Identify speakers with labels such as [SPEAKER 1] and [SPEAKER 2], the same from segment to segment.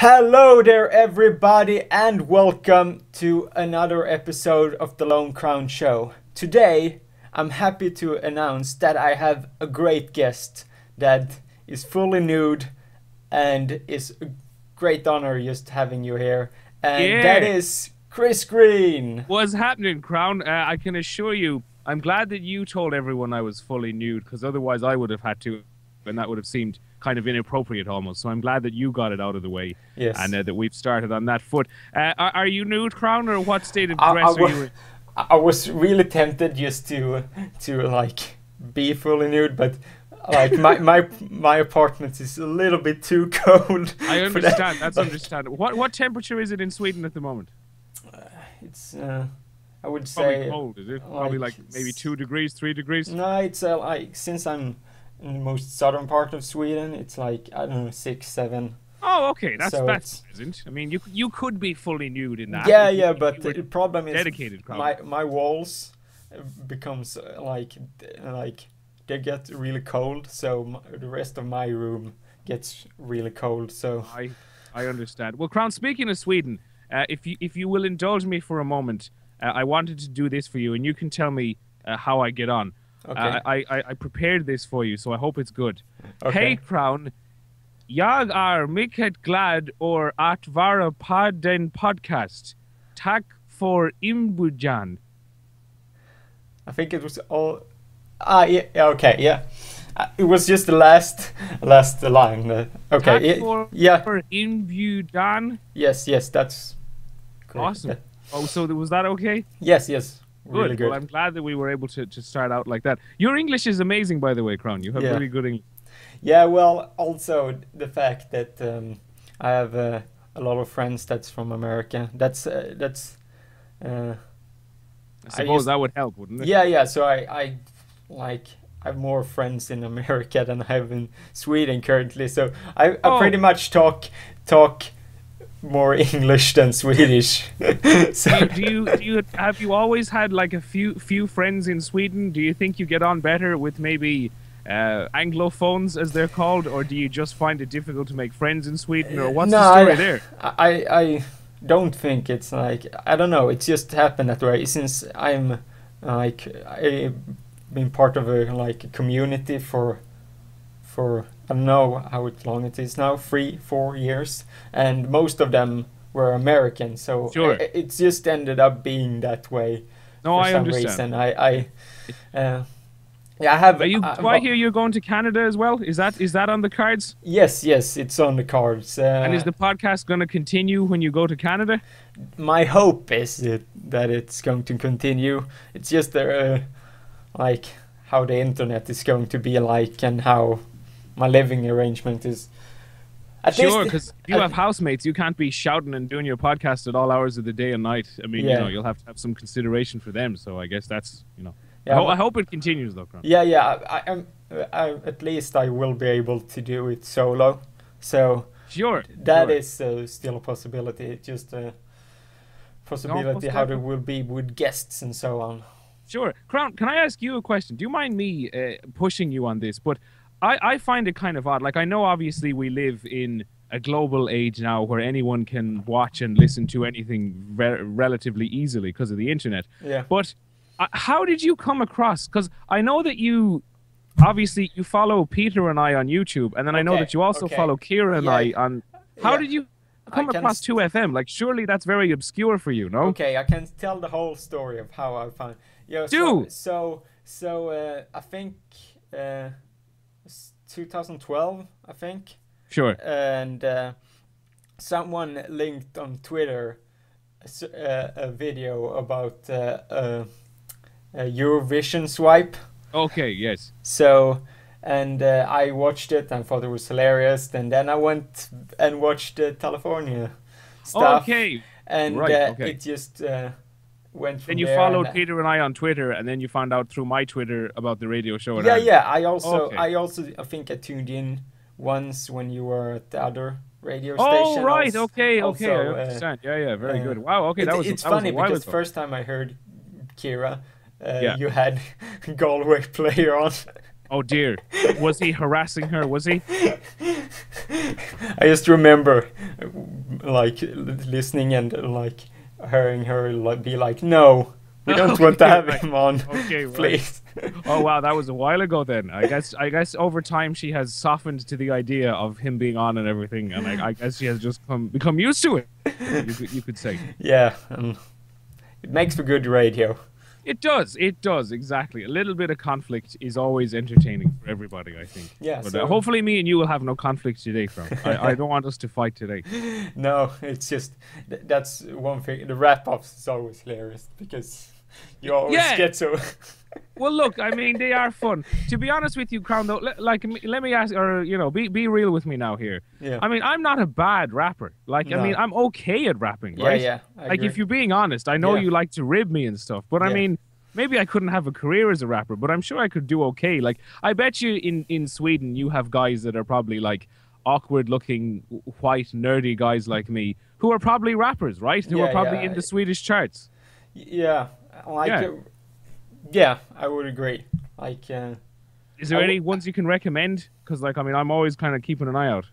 [SPEAKER 1] Hello there, everybody, and welcome to another episode of the Lone Crown Show. Today, I'm happy to announce that I have a great guest that is fully nude, and it's a great honor just having you here. And that is Chris Greene.
[SPEAKER 2] What's happening, Crown? I can assure you, I'm glad that you told everyone I was fully nude, because otherwise I would have had to, and that would have seemed kind of inappropriate almost. So I'm glad that you got it out of the way.
[SPEAKER 1] Yes.
[SPEAKER 2] And that we've started on that foot. Are you nude, Crown, or what state of dress are you in?
[SPEAKER 1] I was really tempted just to like be fully nude, but like my apartment is a little bit too cold.
[SPEAKER 2] I understand. That's understandable. What temperature is it in Sweden at the moment?
[SPEAKER 1] It's I would
[SPEAKER 2] Probably
[SPEAKER 1] say
[SPEAKER 2] cold, is it? Probably like maybe 2 degrees, 3 degrees?
[SPEAKER 1] No, it's like since I'm in the most southern part of Sweden, it's like I don't know 6, 7.
[SPEAKER 2] Oh, okay, that's
[SPEAKER 1] So
[SPEAKER 2] pleasant. I mean, you could be fully nude in that.
[SPEAKER 1] Yeah, but the problem is
[SPEAKER 2] dedicated,
[SPEAKER 1] my walls becomes like they get really cold, so the rest of my room gets really cold. So
[SPEAKER 2] I understand. Well, Crown, speaking of Sweden, if you will indulge me for a moment, I wanted to do this for you, and you can tell me how I get on.
[SPEAKER 1] Okay.
[SPEAKER 2] I prepared this for you, so I hope it's good.
[SPEAKER 1] Okay.
[SPEAKER 2] Hey, Crown. Jag är mycket glad att vara på den podcast. Tack för inbjudan.
[SPEAKER 1] I think it was all. Yeah, okay, yeah. It was just the last line. Okay,
[SPEAKER 2] Tack för inbjudan.
[SPEAKER 1] Yes, that's great.
[SPEAKER 2] Awesome. Oh, so was that okay?
[SPEAKER 1] Yes, really
[SPEAKER 2] Good.
[SPEAKER 1] good.
[SPEAKER 2] Well, I'm glad that we were able to start out like that. Your English is amazing, by the way, Crown. You have really good English.
[SPEAKER 1] Yeah, well, also the fact that I have a lot of friends that's from America. That's.
[SPEAKER 2] I suppose that would help, wouldn't it?
[SPEAKER 1] Yeah. So I have more friends in America than I have in Sweden currently. So I pretty much talk more English than Swedish. So
[SPEAKER 2] do you have you always had like a few friends in Sweden? Do you think you get on better with maybe Anglophones, as they're called, or do you just find it difficult to make friends in Sweden, or what's the story there?
[SPEAKER 1] I don't think it's like, I don't know, it's just happened that way since I'm like I've been part of a community for I don't know how long it is now, 3-4 years, and most of them were American, so
[SPEAKER 2] sure.
[SPEAKER 1] It's just ended up being that way.
[SPEAKER 2] No,
[SPEAKER 1] for
[SPEAKER 2] I
[SPEAKER 1] some
[SPEAKER 2] understand.
[SPEAKER 1] Reason. I have.
[SPEAKER 2] Do I hear you're going to Canada as well? Is that on the cards?
[SPEAKER 1] Yes, it's on the cards.
[SPEAKER 2] And is the podcast going to continue when you go to Canada?
[SPEAKER 1] My hope is that it's going to continue. It's just like how the internet is going to be like, and how my living arrangement is.
[SPEAKER 2] Sure, because if you have housemates, you can't be shouting and doing your podcast at all hours of the day and night. I mean, you'll have to have some consideration for them. So I guess that's, Yeah, I hope it continues, though. Crown.
[SPEAKER 1] Yeah. I at least I will be able to do it solo. So
[SPEAKER 2] sure,
[SPEAKER 1] that is still a possibility. It's just a possibility how it will be with guests and so on.
[SPEAKER 2] Sure, Crown. Can I ask you a question? Do you mind me pushing you on this? But I find it kind of odd. Like, I know obviously we live in a global age now where anyone can watch and listen to anything relatively easily because of the internet.
[SPEAKER 1] Yeah.
[SPEAKER 2] But how did you come across? Because I know that you follow Peter and I on YouTube, and then I know that you also follow Kira and I on. How did you come across 2FM? Like, surely that's very obscure for you, no?
[SPEAKER 1] Okay, I can tell the whole story of how I found. Yeah. So I think 2012. I think.
[SPEAKER 2] Sure.
[SPEAKER 1] And someone linked on Twitter a video about Eurovision swipe.
[SPEAKER 2] Okay, yes.
[SPEAKER 1] So, and I watched it and thought it was hilarious. And then I went and watched the California stuff.
[SPEAKER 2] Okay.
[SPEAKER 1] And it just went from
[SPEAKER 2] then you
[SPEAKER 1] there.
[SPEAKER 2] Followed Peter and I on Twitter, and then you found out through my Twitter about the radio show.
[SPEAKER 1] Yeah. I also I think I tuned in once when you were at the other radio station.
[SPEAKER 2] Oh, right.
[SPEAKER 1] Also,
[SPEAKER 2] okay. I understand. Yeah. Very good. Wow. Okay,
[SPEAKER 1] it's funny because the first time I heard Kira, you had Galway player on.
[SPEAKER 2] Oh dear. Was he harassing her? Was he?
[SPEAKER 1] I just remember like listening and like hearing her like be like, no, we don't want to have him on.
[SPEAKER 2] Okay, right.
[SPEAKER 1] Please.
[SPEAKER 2] Oh wow, that was a while ago then. I guess over time she has softened to the idea of him being on and everything, and I guess she has just become used to it. You could say.
[SPEAKER 1] Yeah, it makes for good radio.
[SPEAKER 2] It does, exactly. A little bit of conflict is always entertaining for everybody, I think.
[SPEAKER 1] Yeah.
[SPEAKER 2] But
[SPEAKER 1] So
[SPEAKER 2] hopefully me and you will have no conflict today, Frank. I don't want us to fight today.
[SPEAKER 1] no, it's just that's one thing. The wrap-ups is always hilarious because you always get so.
[SPEAKER 2] Well, look, I mean, they are fun. To be honest with you, Crown, though, let me ask, or be real with me now here.
[SPEAKER 1] Yeah.
[SPEAKER 2] I mean, I'm not a bad rapper. Like,
[SPEAKER 1] No.
[SPEAKER 2] I mean, I'm okay at rapping, right?
[SPEAKER 1] Yeah.
[SPEAKER 2] Like, if you're being honest, I know you like to rib me and stuff, but I mean, maybe I couldn't have a career as a rapper, but I'm sure I could do okay. Like, I bet you in Sweden you have guys that are probably like awkward-looking, white, nerdy guys like me who are probably rappers, right? Who are probably in the Swedish charts.
[SPEAKER 1] Yeah, like. Yeah, I would agree. Like,
[SPEAKER 2] is there any ones you can recommend? Because, like, I mean, I'm always kind of keeping an eye out.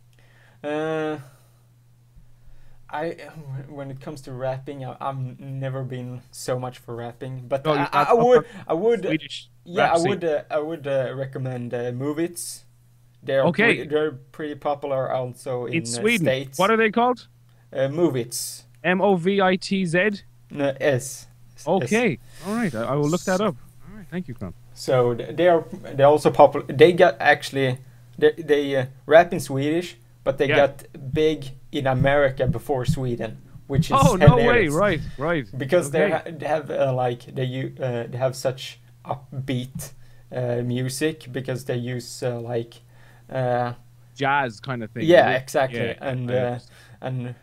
[SPEAKER 1] When it comes to rapping, I've never been so much for rapping, but
[SPEAKER 2] Oh,
[SPEAKER 1] I would,
[SPEAKER 2] Swedish
[SPEAKER 1] yeah,
[SPEAKER 2] rap scene.
[SPEAKER 1] I would recommend Movits. They're
[SPEAKER 2] Okay.
[SPEAKER 1] they're pretty popular also in
[SPEAKER 2] Sweden.
[SPEAKER 1] States.
[SPEAKER 2] What are they called?
[SPEAKER 1] Movits?
[SPEAKER 2] Movitz.
[SPEAKER 1] No, S.
[SPEAKER 2] Okay, all right. I will look that up. All right, thank you, Crown.
[SPEAKER 1] So they're also popular. They got actually they rap in Swedish, but they got big in America before Sweden, which is
[SPEAKER 2] no way!
[SPEAKER 1] hilarious.
[SPEAKER 2] Right.
[SPEAKER 1] Because
[SPEAKER 2] okay.
[SPEAKER 1] they have like they have such upbeat music because they use like
[SPEAKER 2] jazz kind of thing.
[SPEAKER 1] yeah, exactly,
[SPEAKER 2] Yeah,
[SPEAKER 1] and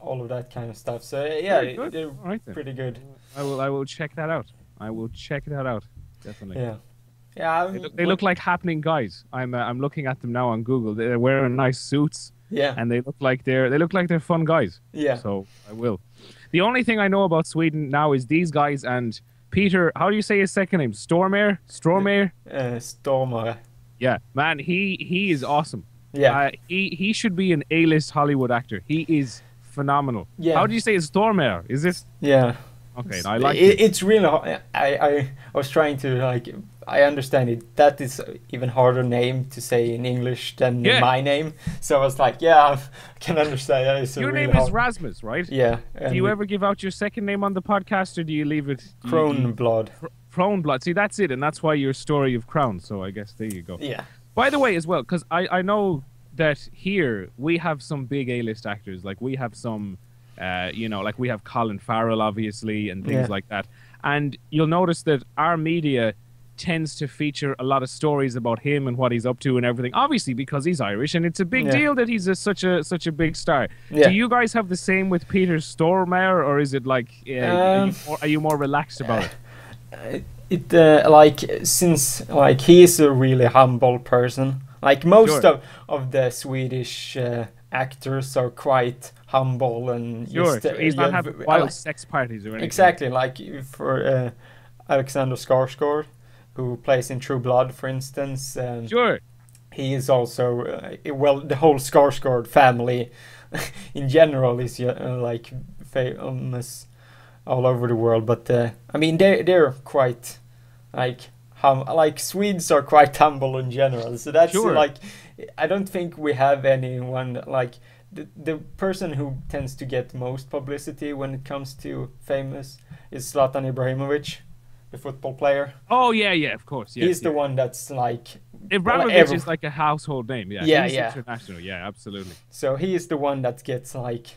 [SPEAKER 1] all of that kind of stuff. So yeah, they're
[SPEAKER 2] right,
[SPEAKER 1] pretty good.
[SPEAKER 2] I will check that out. I will check that out. Definitely.
[SPEAKER 1] Yeah.
[SPEAKER 2] They look like happening guys. I'm looking at them now on Google. They're wearing nice suits.
[SPEAKER 1] Yeah.
[SPEAKER 2] And they look like they're fun guys.
[SPEAKER 1] Yeah.
[SPEAKER 2] So I will. The only thing I know about Sweden now is these guys and Peter. How do you say his second name? Stormare.
[SPEAKER 1] Stormare.
[SPEAKER 2] Yeah, man. He is awesome.
[SPEAKER 1] Yeah.
[SPEAKER 2] He should be an A-list Hollywood actor. He is phenomenal.
[SPEAKER 1] Yeah.
[SPEAKER 2] How do you say it's Stormare? Is it?
[SPEAKER 1] Yeah.
[SPEAKER 2] Okay, I like it.
[SPEAKER 1] It's really hard. I was trying to like. I understand it. That is even harder name to say in English than my name. So I was like, yeah, I can understand that. It's
[SPEAKER 2] Your
[SPEAKER 1] really
[SPEAKER 2] name is
[SPEAKER 1] hard.
[SPEAKER 2] Rasmus, right?
[SPEAKER 1] Yeah.
[SPEAKER 2] Do you ever give out your second name on the podcast, or do you leave it?
[SPEAKER 1] Kronblad.
[SPEAKER 2] Kronblad. See, that's it, and that's why your story of Crown. So I guess there you go.
[SPEAKER 1] Yeah.
[SPEAKER 2] By the way, as well, because I know that here we have some big A-list actors. Like we have some, like we have Colin Farrell, obviously, and things like that. And you'll notice that our media tends to feature a lot of stories about him and what he's up to and everything. Obviously, because he's Irish, and it's a big deal that he's such a big star.
[SPEAKER 1] Yeah.
[SPEAKER 2] Do you guys have the same with Peter Stormare, or is it like are you more relaxed about it?
[SPEAKER 1] Like since like he is a really humble person. Like most of the Swedish actors are quite humble and
[SPEAKER 2] so he's not having wild sex parties or anything.
[SPEAKER 1] Exactly, like for Alexander Skarsgård, who plays in True Blood, for instance. He is also the whole Skarsgård family in general is like famous all over the world. But I mean they're quite like Swedes are quite humble in general. So that's like I don't think we have anyone like the person who tends to get most publicity when it comes to famous is Zlatan Ibrahimovic, the football player.
[SPEAKER 2] Oh yeah, of course. Yes,
[SPEAKER 1] he's the one that's like
[SPEAKER 2] Ibrahimovic is like a household name. Yeah, he's international. Yeah, absolutely.
[SPEAKER 1] So he is the one that gets like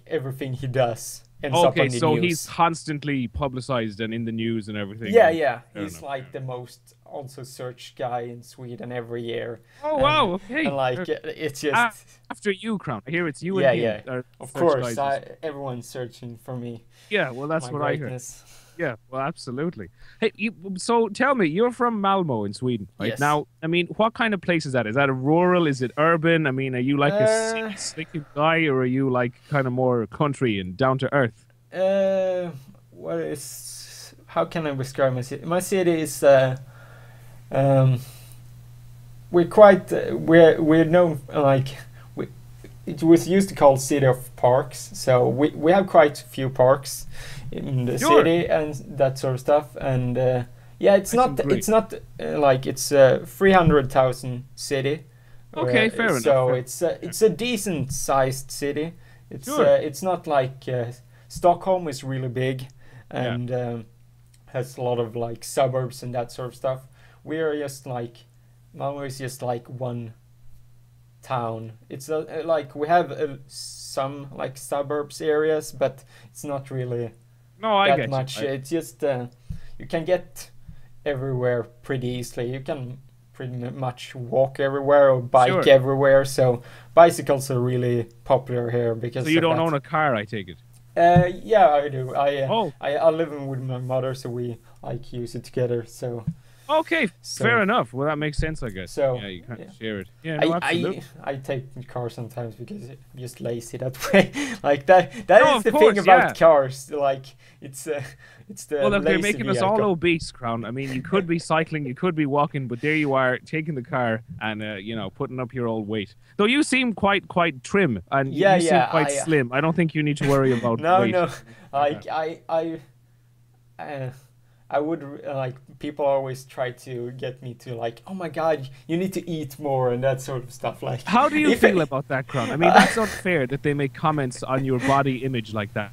[SPEAKER 1] everything he does ends up on the
[SPEAKER 2] so
[SPEAKER 1] news.
[SPEAKER 2] He's constantly publicized and in the news and everything.
[SPEAKER 1] Yeah. He's like the most also searched guy in Sweden every year.
[SPEAKER 2] Oh wow, okay.
[SPEAKER 1] And like it's just
[SPEAKER 2] after you, Crown. Here it's you and him.
[SPEAKER 1] Of course, everyone's searching for me.
[SPEAKER 2] Yeah, well that's what
[SPEAKER 1] greatness.
[SPEAKER 2] I heard. Yeah, well, absolutely. Hey, so tell me, you're from Malmo in Sweden, right?
[SPEAKER 1] Yes.
[SPEAKER 2] Now, I mean, what kind of place is that? Is that a rural? Is it urban? I mean, are you like a city guy, or are you like kind of more country and down to earth?
[SPEAKER 1] How can I describe my city? My city is we're known like it was used to call City of Parks. So we have quite a few parks in the
[SPEAKER 2] Sure.
[SPEAKER 1] city and that sort of stuff. And yeah, it's
[SPEAKER 2] I
[SPEAKER 1] not
[SPEAKER 2] agree.
[SPEAKER 1] it's not like it's a 300,000 city.
[SPEAKER 2] Okay, fair enough.
[SPEAKER 1] So
[SPEAKER 2] fair.
[SPEAKER 1] it's a decent sized city.
[SPEAKER 2] Sure.
[SPEAKER 1] It's not like Stockholm is really big and has a lot of like suburbs and that sort of stuff. We're just like Malmö is just like one town. It's like we have some like suburbs areas, but it's not really
[SPEAKER 2] No, I
[SPEAKER 1] that
[SPEAKER 2] get
[SPEAKER 1] much.
[SPEAKER 2] you.
[SPEAKER 1] It's just you can get everywhere pretty easily. You can pretty much walk everywhere or bike
[SPEAKER 2] Sure.
[SPEAKER 1] everywhere. So bicycles are really popular here because.
[SPEAKER 2] So you
[SPEAKER 1] of
[SPEAKER 2] don't
[SPEAKER 1] that.
[SPEAKER 2] own a car, I take it.
[SPEAKER 1] Yeah, I do.
[SPEAKER 2] Oh.
[SPEAKER 1] I live in with my mother, so we like use it together. So
[SPEAKER 2] Okay,
[SPEAKER 1] So-
[SPEAKER 2] fair enough. Well, that makes sense, I guess.
[SPEAKER 1] So,
[SPEAKER 2] yeah, you kind
[SPEAKER 1] yeah.
[SPEAKER 2] of share it. Yeah, no, absolutely.
[SPEAKER 1] I take the car sometimes because I'm just lazy that way. Like that is
[SPEAKER 2] No, of
[SPEAKER 1] the
[SPEAKER 2] course,
[SPEAKER 1] thing about
[SPEAKER 2] yeah.
[SPEAKER 1] cars. Like it's the
[SPEAKER 2] Well, look, they're
[SPEAKER 1] lazy
[SPEAKER 2] making us all
[SPEAKER 1] vehicle.
[SPEAKER 2] obese, Crown. I mean, you could be cycling, you could be walking, but there you are, taking the car and putting up your old weight. Though you seem quite trim and
[SPEAKER 1] Yeah,
[SPEAKER 2] you seem
[SPEAKER 1] yeah,
[SPEAKER 2] quite
[SPEAKER 1] I-
[SPEAKER 2] slim. I don't think you need to worry about
[SPEAKER 1] No,
[SPEAKER 2] weight.
[SPEAKER 1] no. Like I would like people always try to get me to like, oh my god, you need to eat more and that sort of stuff. Like,
[SPEAKER 2] How do you
[SPEAKER 1] if
[SPEAKER 2] feel
[SPEAKER 1] I-
[SPEAKER 2] about that, Crown? I mean, that's unfair that they make comments on your body image like that,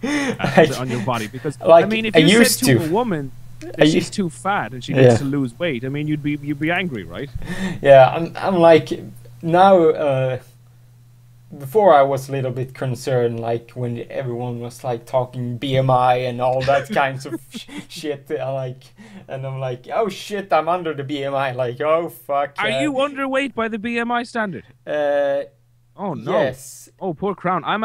[SPEAKER 1] Like-
[SPEAKER 2] on your body. Because,
[SPEAKER 1] like,
[SPEAKER 2] I mean, if
[SPEAKER 1] I
[SPEAKER 2] you
[SPEAKER 1] used
[SPEAKER 2] said to
[SPEAKER 1] to.
[SPEAKER 2] a woman
[SPEAKER 1] I
[SPEAKER 2] that she's
[SPEAKER 1] used-
[SPEAKER 2] too fat and she
[SPEAKER 1] Yeah.
[SPEAKER 2] needs to lose weight, I mean, you'd be angry, right?
[SPEAKER 1] Yeah, I'm like now. Before I was a little bit concerned, like when everyone was like talking BMI and all that kinds of shit. And I'm like, oh shit, I'm under the BMI. Like, oh fuck.
[SPEAKER 2] Are you underweight by the BMI standard? Oh no.
[SPEAKER 1] Yes.
[SPEAKER 2] Oh, poor Crown. I'm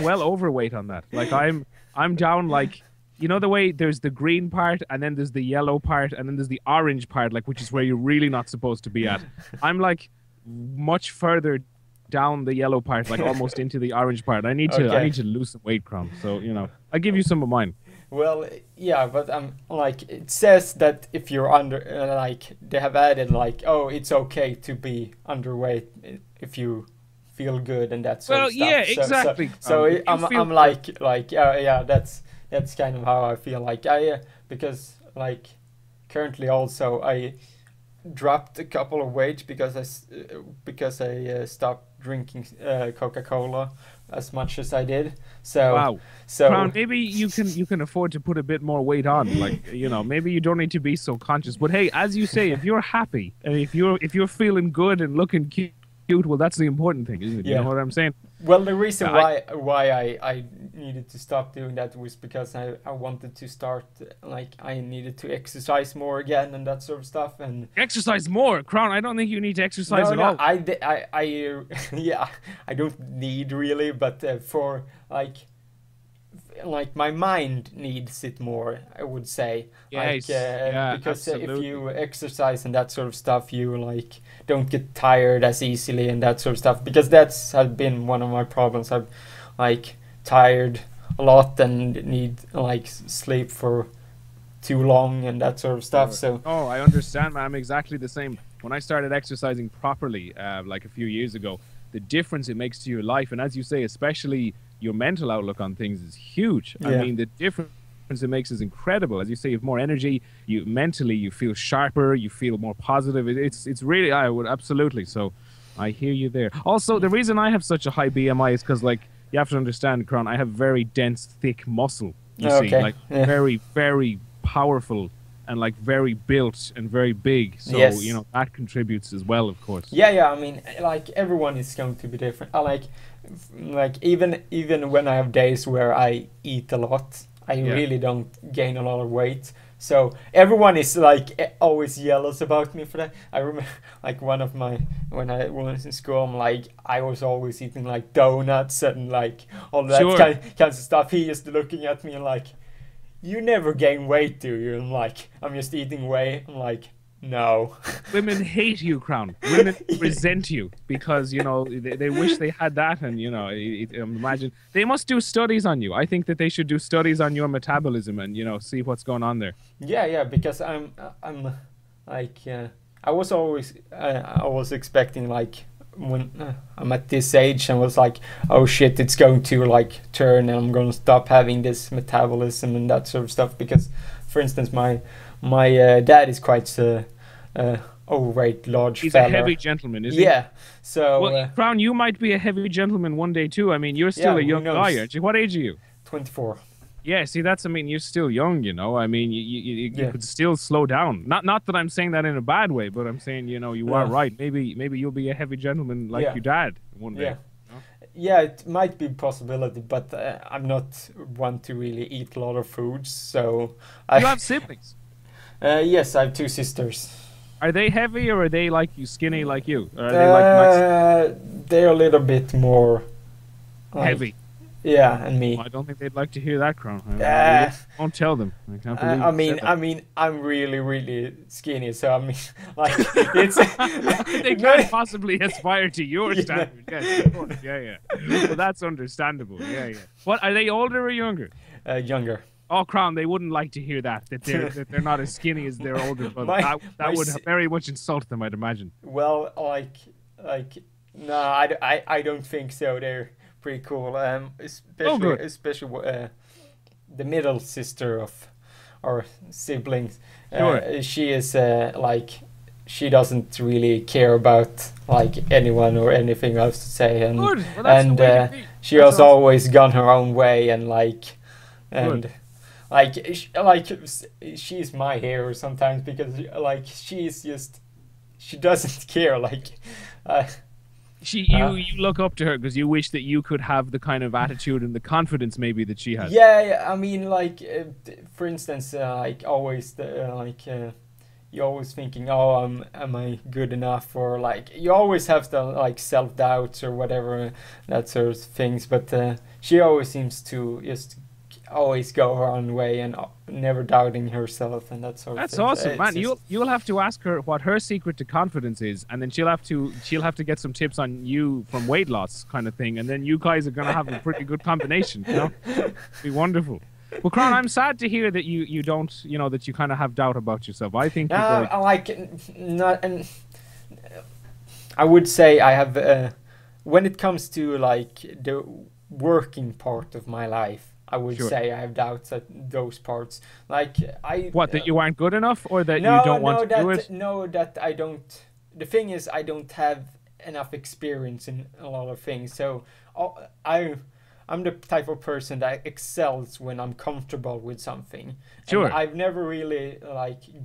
[SPEAKER 2] well overweight on that. Like I'm down like, you know the way there's the green part and then there's the yellow part and then there's the orange part, like which is where you're really not supposed to be at. I'm like much further down the yellow part, like almost into the orange part. I need
[SPEAKER 1] Okay.
[SPEAKER 2] to lose some weight, Crown. So, I give you some of mine.
[SPEAKER 1] Well, yeah, but I'm like it says that if you're under, like they have added like, oh, it's okay to be underweight if you feel good and that sort
[SPEAKER 2] Well,
[SPEAKER 1] of stuff.
[SPEAKER 2] yeah,
[SPEAKER 1] So-
[SPEAKER 2] exactly.
[SPEAKER 1] So,
[SPEAKER 2] If you
[SPEAKER 1] I'm
[SPEAKER 2] feel
[SPEAKER 1] like yeah, that's kind of how I feel. Like because like currently also I dropped a couple of weight because I stopped drinking Coca-Cola as much as I did. So
[SPEAKER 2] Wow.
[SPEAKER 1] so
[SPEAKER 2] Crown, maybe you can afford to put a bit more weight on. Like, maybe you don't need to be so conscious. But hey, as you say, if you're happy and if you're feeling good and looking cute, well, that's the important thing, isn't it? You
[SPEAKER 1] Yeah.
[SPEAKER 2] know what I'm saying?
[SPEAKER 1] well, the reason
[SPEAKER 2] I-
[SPEAKER 1] why I needed to stop doing that was because I wanted to start like I needed to exercise more again and that sort of stuff. And
[SPEAKER 2] Exercise more, Crown. I don't think you need to exercise at all.
[SPEAKER 1] yeah, I don't need really, but for like my mind needs it more, I would say.
[SPEAKER 2] Yes,
[SPEAKER 1] Like,
[SPEAKER 2] yeah,
[SPEAKER 1] because if
[SPEAKER 2] absolutely.
[SPEAKER 1] you exercise and that sort of stuff, you like don't get tired as easily and that sort of stuff. Because that's has been one of my problems. I'm like tired a lot and need like sleep for too long and that sort of stuff. So
[SPEAKER 2] Oh, I understand, man. I'm exactly the same. When I started exercising properly, like a few years ago, the difference it makes to your life, and as you say, especially your mental outlook on things, is huge. I
[SPEAKER 1] Yeah.
[SPEAKER 2] mean, the difference it makes is incredible. As you say, you have more energy. You mentally, you feel sharper. You feel more positive. It's really, I would absolutely. So, I hear you there. Also, the reason I have such a high BMI is because, like, you have to understand, Kron, I have very dense, thick muscle. You see,
[SPEAKER 1] Okay,
[SPEAKER 2] like
[SPEAKER 1] yeah.
[SPEAKER 2] very, very powerful and like very built and very big. So
[SPEAKER 1] Yes.
[SPEAKER 2] that contributes as well, of course.
[SPEAKER 1] yeah, I mean, like everyone is going to be different. I like even when I have days where I eat a lot, I
[SPEAKER 2] Yeah.
[SPEAKER 1] really don't gain a lot of weight. So everyone is like always jealous about me for that. I remember like when I was in school, I was always eating like donuts and like all that
[SPEAKER 2] Sure.
[SPEAKER 1] kinds of stuff. He is looking at me and like, you never gain weight, do you? And like, I'm just eating weight. I'm like, no.
[SPEAKER 2] Women hate you, Crown. Women resent you because they wish they had that, and imagine they must do studies on you. I think that they should do studies on your metabolism and see what's going on there.
[SPEAKER 1] Yeah, because I'm like I was always I was expecting like when I'm at this age and was like, oh shit, it's going to like turn and I'm going to stop having this metabolism and that sort of stuff. Because, for instance, my dad is quite overweight, large
[SPEAKER 2] He's
[SPEAKER 1] fella.
[SPEAKER 2] a heavy gentleman, isn't he?
[SPEAKER 1] Yeah. So
[SPEAKER 2] Well, Crown, you might be a heavy gentleman one day too. I mean, you're still a young guy, aren't you? What age are you?
[SPEAKER 1] 24.
[SPEAKER 2] Yeah, see, I mean, you're still young, you know. I mean, you could still slow down. Not that I'm saying that in a bad way, but I'm saying, you know, you are right. Maybe you'll be a heavy gentleman like your dad one day.
[SPEAKER 1] Yeah. Yeah, it might be a possibility, but I'm not one to really eat a lot of foods, so...
[SPEAKER 2] You have siblings?
[SPEAKER 1] Yes, I have 2 sisters.
[SPEAKER 2] Are they heavy or are they like you, skinny like you? Or are they like
[SPEAKER 1] they're a little bit more...
[SPEAKER 2] heavy?
[SPEAKER 1] Yeah, and me.
[SPEAKER 2] Well, I don't think they'd like to hear that, Crown. Don't tell them. I can't believe
[SPEAKER 1] I mean, I'm really, really skinny, so I mean, like, it's...
[SPEAKER 2] they can't possibly aspire to your standard. Yes, of course. Yeah. Well, that's understandable. Yeah. What, are they older or younger?
[SPEAKER 1] Younger.
[SPEAKER 2] Oh, Crown, they wouldn't like to hear that they're not as skinny as their older brother. That would very much insult them, I'd imagine.
[SPEAKER 1] Well, no, I don't think so. They're pretty cool. Especially the middle sister of our siblings.
[SPEAKER 2] Sure.
[SPEAKER 1] She is she doesn't really care about like anyone or anything else to say, and
[SPEAKER 2] Good. Well, that's the way to be.
[SPEAKER 1] She has always gone her own way, and
[SPEAKER 2] Good.
[SPEAKER 1] She's my hero sometimes because she doesn't care
[SPEAKER 2] you look up to her because you wish that you could have the kind of attitude and the confidence maybe that she has.
[SPEAKER 1] Yeah, I mean, for instance, you're always thinking, oh, am I good enough, or you always have the self-doubts or whatever, that sort of things, but she always seems to just always go her own way and never doubting herself and that sort of thing.
[SPEAKER 2] That's awesome, man. You'll have to ask her what her secret to confidence is, and then she'll have to get some tips on you from weight loss kind of thing, and then you guys are gonna have a pretty good combination, you know? Be wonderful. Well, Cron, I'm sad to hear that you don't, you know, that you kind of have doubt about yourself. I think
[SPEAKER 1] I would say I have when it comes to the working part of my life, I would say I have doubts at those parts.
[SPEAKER 2] That you aren't good enough, or that you don't want to do it?
[SPEAKER 1] No, that I don't. The thing is, I don't have enough experience in a lot of things. So I'm the type of person that excels when I'm comfortable with something.
[SPEAKER 2] Sure.
[SPEAKER 1] And I've never really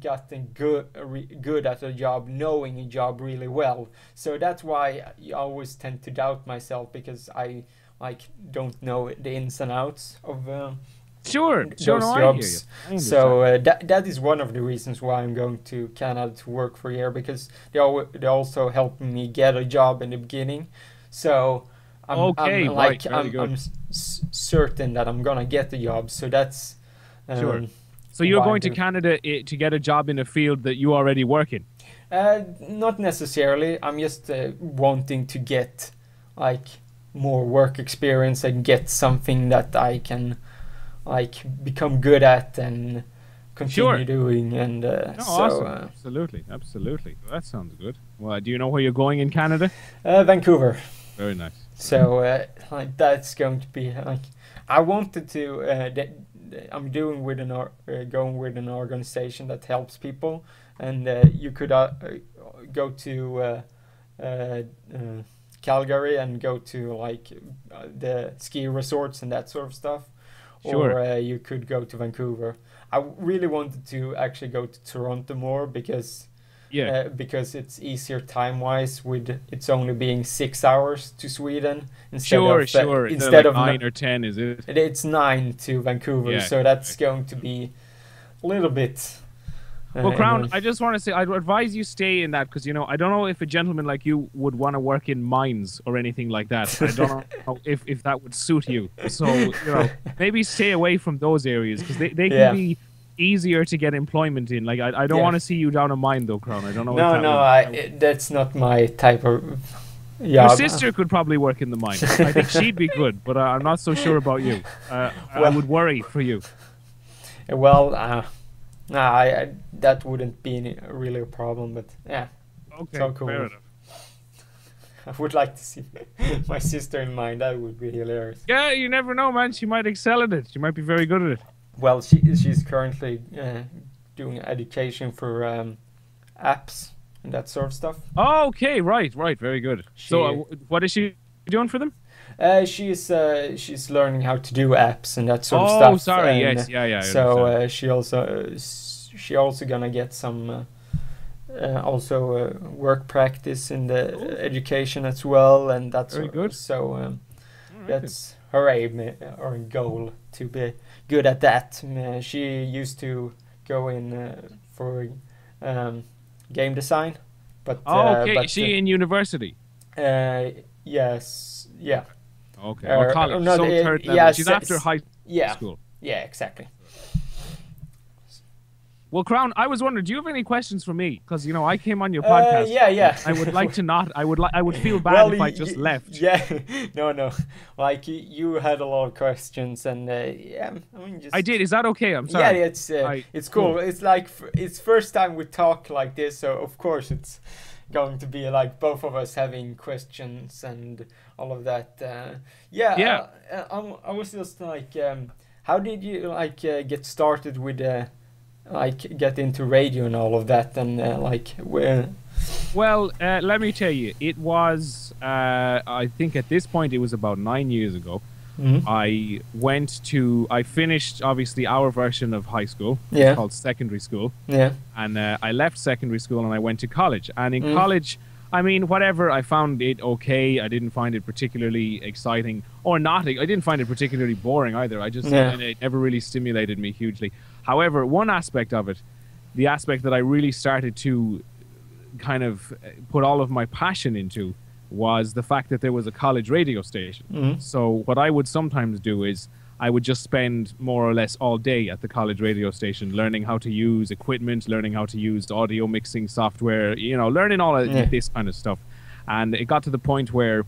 [SPEAKER 1] gotten good at a job, knowing a job really well. So that's why I always tend to doubt myself, because I don't know the ins and outs of those jobs. So that is one of the reasons why I'm going to Canada to work for a year, because they also helped me get a job in the beginning. So I'm certain that I'm gonna get the job. So that's
[SPEAKER 2] sure. So you're going to Canada to get a job in a field that you already work in?
[SPEAKER 1] Not necessarily. I'm just wanting to get more work experience and get something that I can become good at and continue doing. And
[SPEAKER 2] awesome. Absolutely. That sounds good. Well, do you know where you're going in Canada?
[SPEAKER 1] Vancouver.
[SPEAKER 2] Very nice.
[SPEAKER 1] So that's going to be I wanted to. I'm doing with going with an organization that helps people, and you could go to Calgary and go to the ski resorts and that sort of stuff, or you could go to Vancouver. I really wanted to actually go to Toronto more because it's easier time-wise, with it's only being 6 hours to Sweden instead of
[SPEAKER 2] 9 or 10, is it?
[SPEAKER 1] It's 9 to Vancouver, so that's going to be a little bit.
[SPEAKER 2] Well, Crown, I just want to say I'd advise you stay in that, because I don't know if a gentleman like you would want to work in mines or anything like that. I don't know if that would suit you. So maybe stay away from those areas, because they can be easier to get employment in. I don't want to see you down a mine though, Crown. I don't know.
[SPEAKER 1] That's not my type of job.
[SPEAKER 2] Your sister could probably work in the mine. I think she'd be good, but I'm not so sure about you. I would worry for you.
[SPEAKER 1] Well, that wouldn't be really a problem, but yeah.
[SPEAKER 2] Okay,
[SPEAKER 1] so cool.
[SPEAKER 2] fair enough.
[SPEAKER 1] I would like to see my sister in mine. That would be hilarious.
[SPEAKER 2] Yeah, you never know, man. She might excel at it. She might be very good at it.
[SPEAKER 1] Well, she's currently doing education for apps and that sort of stuff.
[SPEAKER 2] Oh, okay, right. Very good. So, what is she doing for them?
[SPEAKER 1] She's learning how to do apps and that sort of
[SPEAKER 2] Oh,
[SPEAKER 1] stuff.
[SPEAKER 2] sorry.
[SPEAKER 1] And,
[SPEAKER 2] Yes, yeah. I
[SPEAKER 1] So
[SPEAKER 2] understand.
[SPEAKER 1] she also gonna get some work practice in the education as well, and that's
[SPEAKER 2] Very good.
[SPEAKER 1] So
[SPEAKER 2] Alright
[SPEAKER 1] that's her aim or goal, to be good at that. She used to go in for game design, but
[SPEAKER 2] okay.
[SPEAKER 1] but,
[SPEAKER 2] Is she in university?
[SPEAKER 1] yes, yeah.
[SPEAKER 2] Okay. Or college.
[SPEAKER 1] no,
[SPEAKER 2] Some third level.
[SPEAKER 1] yeah,
[SPEAKER 2] She's after high
[SPEAKER 1] yeah,
[SPEAKER 2] school.
[SPEAKER 1] yeah, exactly.
[SPEAKER 2] Well, Crown, I was wondering, do you have any questions for me? Because I came on your podcast.
[SPEAKER 1] Yeah.
[SPEAKER 2] I would like to not. I would feel bad
[SPEAKER 1] Well,
[SPEAKER 2] if I just left.
[SPEAKER 1] Yeah, no. Like you had a lot of questions, and yeah, I mean, just
[SPEAKER 2] I did. Is that okay? I'm sorry.
[SPEAKER 1] Yeah, it's cool. It's like it's first time we talk like this, so of course it's going to be like both of us having questions and all of that.
[SPEAKER 2] Yeah.
[SPEAKER 1] I was just like, how did you like get started with like get into radio and all of that, and like where?
[SPEAKER 2] Well, let me tell you, it was, I think at this point, it was about 9 years ago.
[SPEAKER 1] Mm-hmm.
[SPEAKER 2] I finished, obviously, our version of high school.
[SPEAKER 1] Yeah.
[SPEAKER 2] It's called secondary school.
[SPEAKER 1] Yeah.
[SPEAKER 2] And I left secondary school and I went to college. And in college, I mean, whatever, I found it okay. I didn't find it particularly exciting or not. I didn't find it particularly boring either. And it never really stimulated me hugely. However, one aspect of it, the aspect that I really started to kind of put all of my passion into, was the fact that there was a college radio station. So what I would sometimes do is I would just spend more or less all day at the college radio station learning how to use equipment, learning how to use audio mixing software, learning all of this kind of stuff. And it got to the point where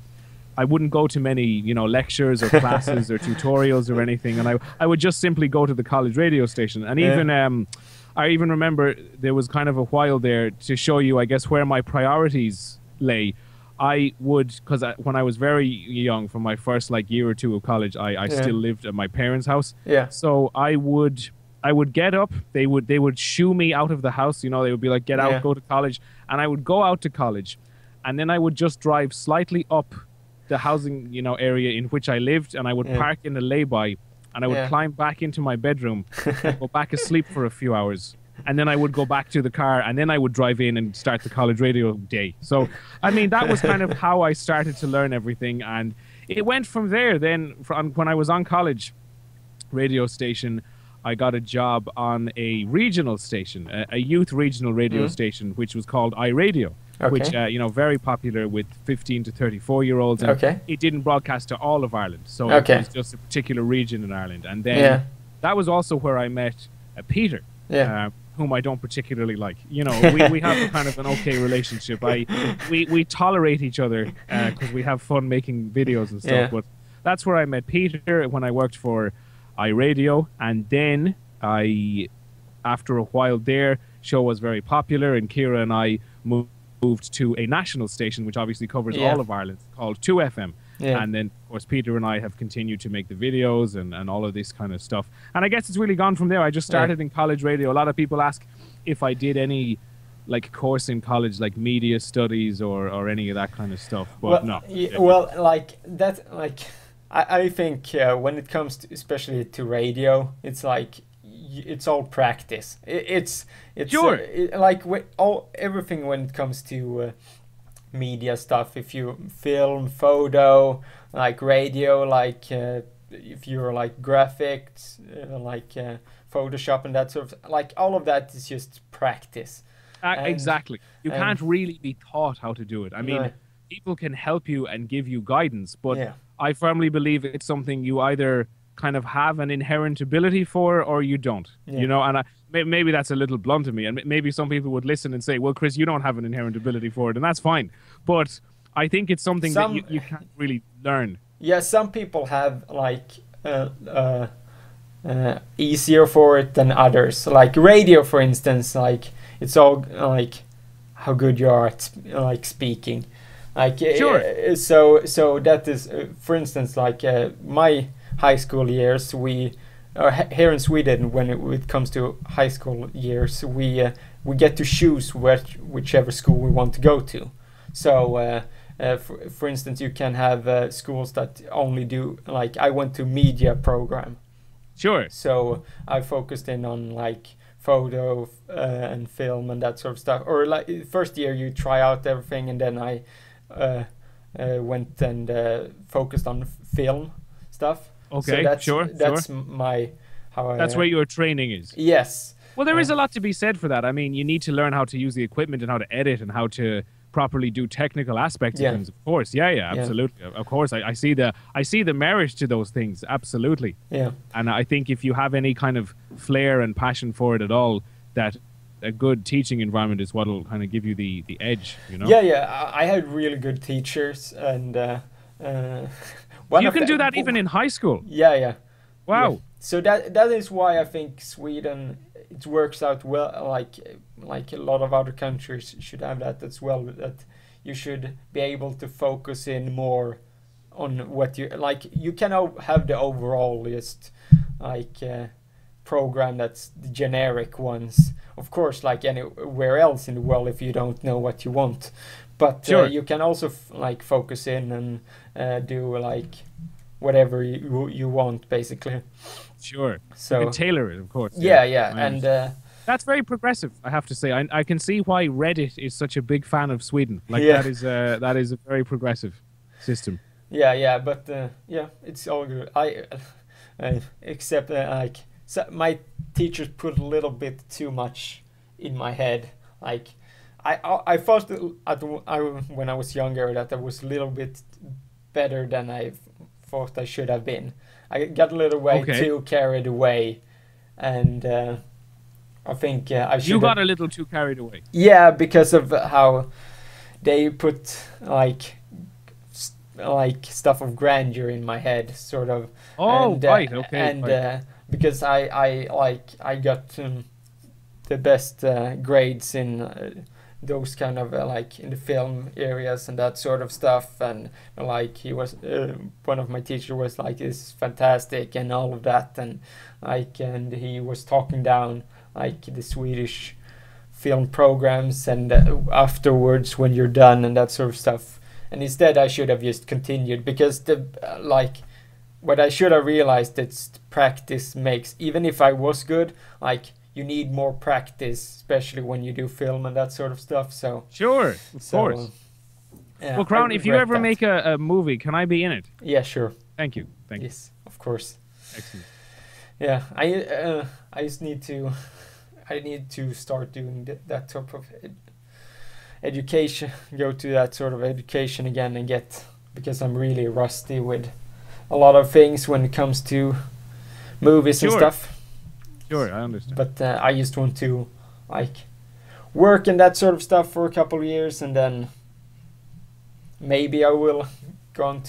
[SPEAKER 2] I wouldn't go to many, lectures or classes or tutorials or anything. And I would just simply go to the college radio station. And even I even remember there was kind of a while there to show you, I guess, where my priorities lay. I would, because when I was very young, for my first year or two of college, I still lived at my parents' house.
[SPEAKER 1] Yeah.
[SPEAKER 2] So I would get up. They would shoo me out of the house. They would be like, get out, go to college. And I would go out to college, and then I would just drive slightly up the housing area in which I lived, and I would park in a lay-by, and I would climb back into my bedroom, go back asleep for a few hours. And then I would go back to the car, and then I would drive in and start the college radio day. So, I mean, that was kind of how I started to learn everything. And it went from there. Then, when I was on college radio station, I got a job on a regional station, a youth regional radio station, which was called iRadio, which, very popular with 15 to 34-year-olds. And it didn't broadcast to all of Ireland. So it was just a particular region in Ireland. And then that was also where I met Peter. Whom I don't particularly like. We have a kind of an okay relationship. We tolerate each other because we have fun making videos and stuff. But that's where I met Peter when I worked for iRadio, and then after a while there, show was very popular, and Kira and I moved to a national station which obviously covers all of Ireland, called 2FM. And then, of course, Peter and I have continued to make the videos and all of this kind of stuff. And I guess it's really gone from there. I just started in college radio. A lot of people ask if I did any course in college, like media studies or any of that kind of stuff. But no.
[SPEAKER 1] I think when it comes to, especially to radio, it's it's all practice. It's
[SPEAKER 2] sure.
[SPEAKER 1] Everything when it comes to media stuff, if you film, photo, radio, if you're graphics, Photoshop and that sort of, all of that is just practice.
[SPEAKER 2] Exactly. You can't really be taught how to do it. I mean, people can help you and give you guidance, but I firmly believe it's something you either kind of have an inherent ability for or you don't, and maybe that's a little blunt of me, and maybe some people would listen and say, well, Chris, you don't have an inherent ability for it, and that's fine. But I think it's something that you can't really learn. Yeah,
[SPEAKER 1] some people have easier for it than others. Radio, for instance, it's all how good you are at speaking. Like
[SPEAKER 2] Sure.
[SPEAKER 1] so that is for instance like my high school years here in Sweden when it comes to high school years we get to choose whichever school we want to go to. So for instance you can have schools that only do like I went to media program.
[SPEAKER 2] Sure.
[SPEAKER 1] So I focused in on like photo and film and that sort of stuff. Or like first year you try out everything, and then I went and focused on film stuff.
[SPEAKER 2] Okay,
[SPEAKER 1] so that's,
[SPEAKER 2] sure.
[SPEAKER 1] That's my
[SPEAKER 2] That's where your training is.
[SPEAKER 1] Yes.
[SPEAKER 2] Well, there is a lot to be said for that. I mean, you need to learn how to use the equipment and how to edit and how to properly do technical aspects of things. Of course, yeah, absolutely. Of course, I see the merit to those things. Absolutely.
[SPEAKER 1] Yeah.
[SPEAKER 2] And I think if you have any kind of flair and passion for it at all, that a good teaching environment is what will kind of give you the edge. You know.
[SPEAKER 1] Yeah. I had really good teachers, and
[SPEAKER 2] you can do that even in high school.
[SPEAKER 1] Yeah.
[SPEAKER 2] Wow.
[SPEAKER 1] Yeah. So that is why I think Sweden it works out well. Like a lot of other countries should have that as well. That you should be able to focus in more on what you like. You can have the overall just like program that's the generic ones. Of course, like anywhere else in the world, if you don't know what you want, but
[SPEAKER 2] sure.
[SPEAKER 1] You can also like focus in and do like whatever you want, basically.
[SPEAKER 2] Sure.
[SPEAKER 1] So
[SPEAKER 2] you can tailor it, of course.
[SPEAKER 1] Yeah. And
[SPEAKER 2] that's very progressive, I have to say. I can see why Reddit is such a big fan of Sweden. Like that is a very progressive system.
[SPEAKER 1] Yeah. But it's all good. I except like so my teachers put a little bit too much in my head. Like I thought when I was younger that I was a little bit better than I thought I should have been. I got a little way too carried away, and I think I should.
[SPEAKER 2] You got a little too carried away.
[SPEAKER 1] Yeah, because of how they put like stuff of grandeur in my head, sort of.
[SPEAKER 2] Oh,
[SPEAKER 1] and,
[SPEAKER 2] right, okay.
[SPEAKER 1] And
[SPEAKER 2] right.
[SPEAKER 1] Because I got the best grades in those kind of like in the film areas and that sort of stuff, and like he was one of my teachers was like, "This is fantastic" and all of that, and he was talking down like the Swedish film programs and afterwards when you're done and that sort of stuff. And instead I should have just continued, because what I should have realized is practice makes, even if I was good, like you need more practice, especially when you do film and that sort of stuff. So
[SPEAKER 2] sure, of course. Well, Crown, if you ever make a movie, can I be in it?
[SPEAKER 1] Yeah, sure.
[SPEAKER 2] Thank you.
[SPEAKER 1] Yes, of course.
[SPEAKER 2] Excellent.
[SPEAKER 1] Yeah, I just need to start doing that type of education, go to that sort of education again and because I'm really rusty with a lot of things when it comes to movies and stuff.
[SPEAKER 2] Sure, I understand.
[SPEAKER 1] But I just want to like work in that sort of stuff for a couple of years, and then maybe I will go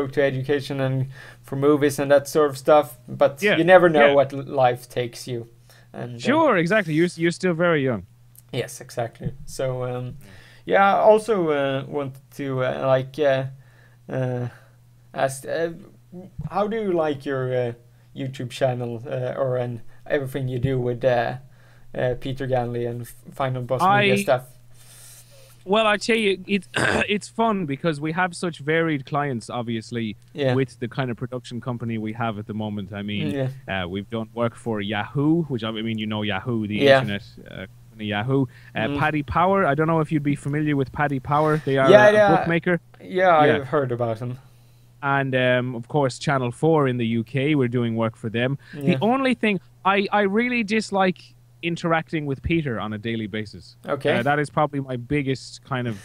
[SPEAKER 1] to education and for movies and that sort of stuff. But you never know what life takes you. And
[SPEAKER 2] sure, exactly. You're still very young.
[SPEAKER 1] Yes, exactly. So I also wanted to ask, how do you like your YouTube channel or everything you do with Peter Ganley and Final Boss Media stuff?
[SPEAKER 2] Well, I tell you, it's fun because we have such varied clients, obviously, with the kind of production company we have at the moment. I mean, we've done work for Yahoo, which I mean, you know Yahoo, the internet Yahoo. Paddy Power, I don't know if you'd be familiar with Paddy Power. They are a bookmaker.
[SPEAKER 1] Yeah, I've heard about them.
[SPEAKER 2] And of course, Channel 4 in the UK, we're doing work for them. The only thing, I really dislike interacting with Peter on a daily basis.
[SPEAKER 1] Okay.
[SPEAKER 2] That is probably my biggest kind of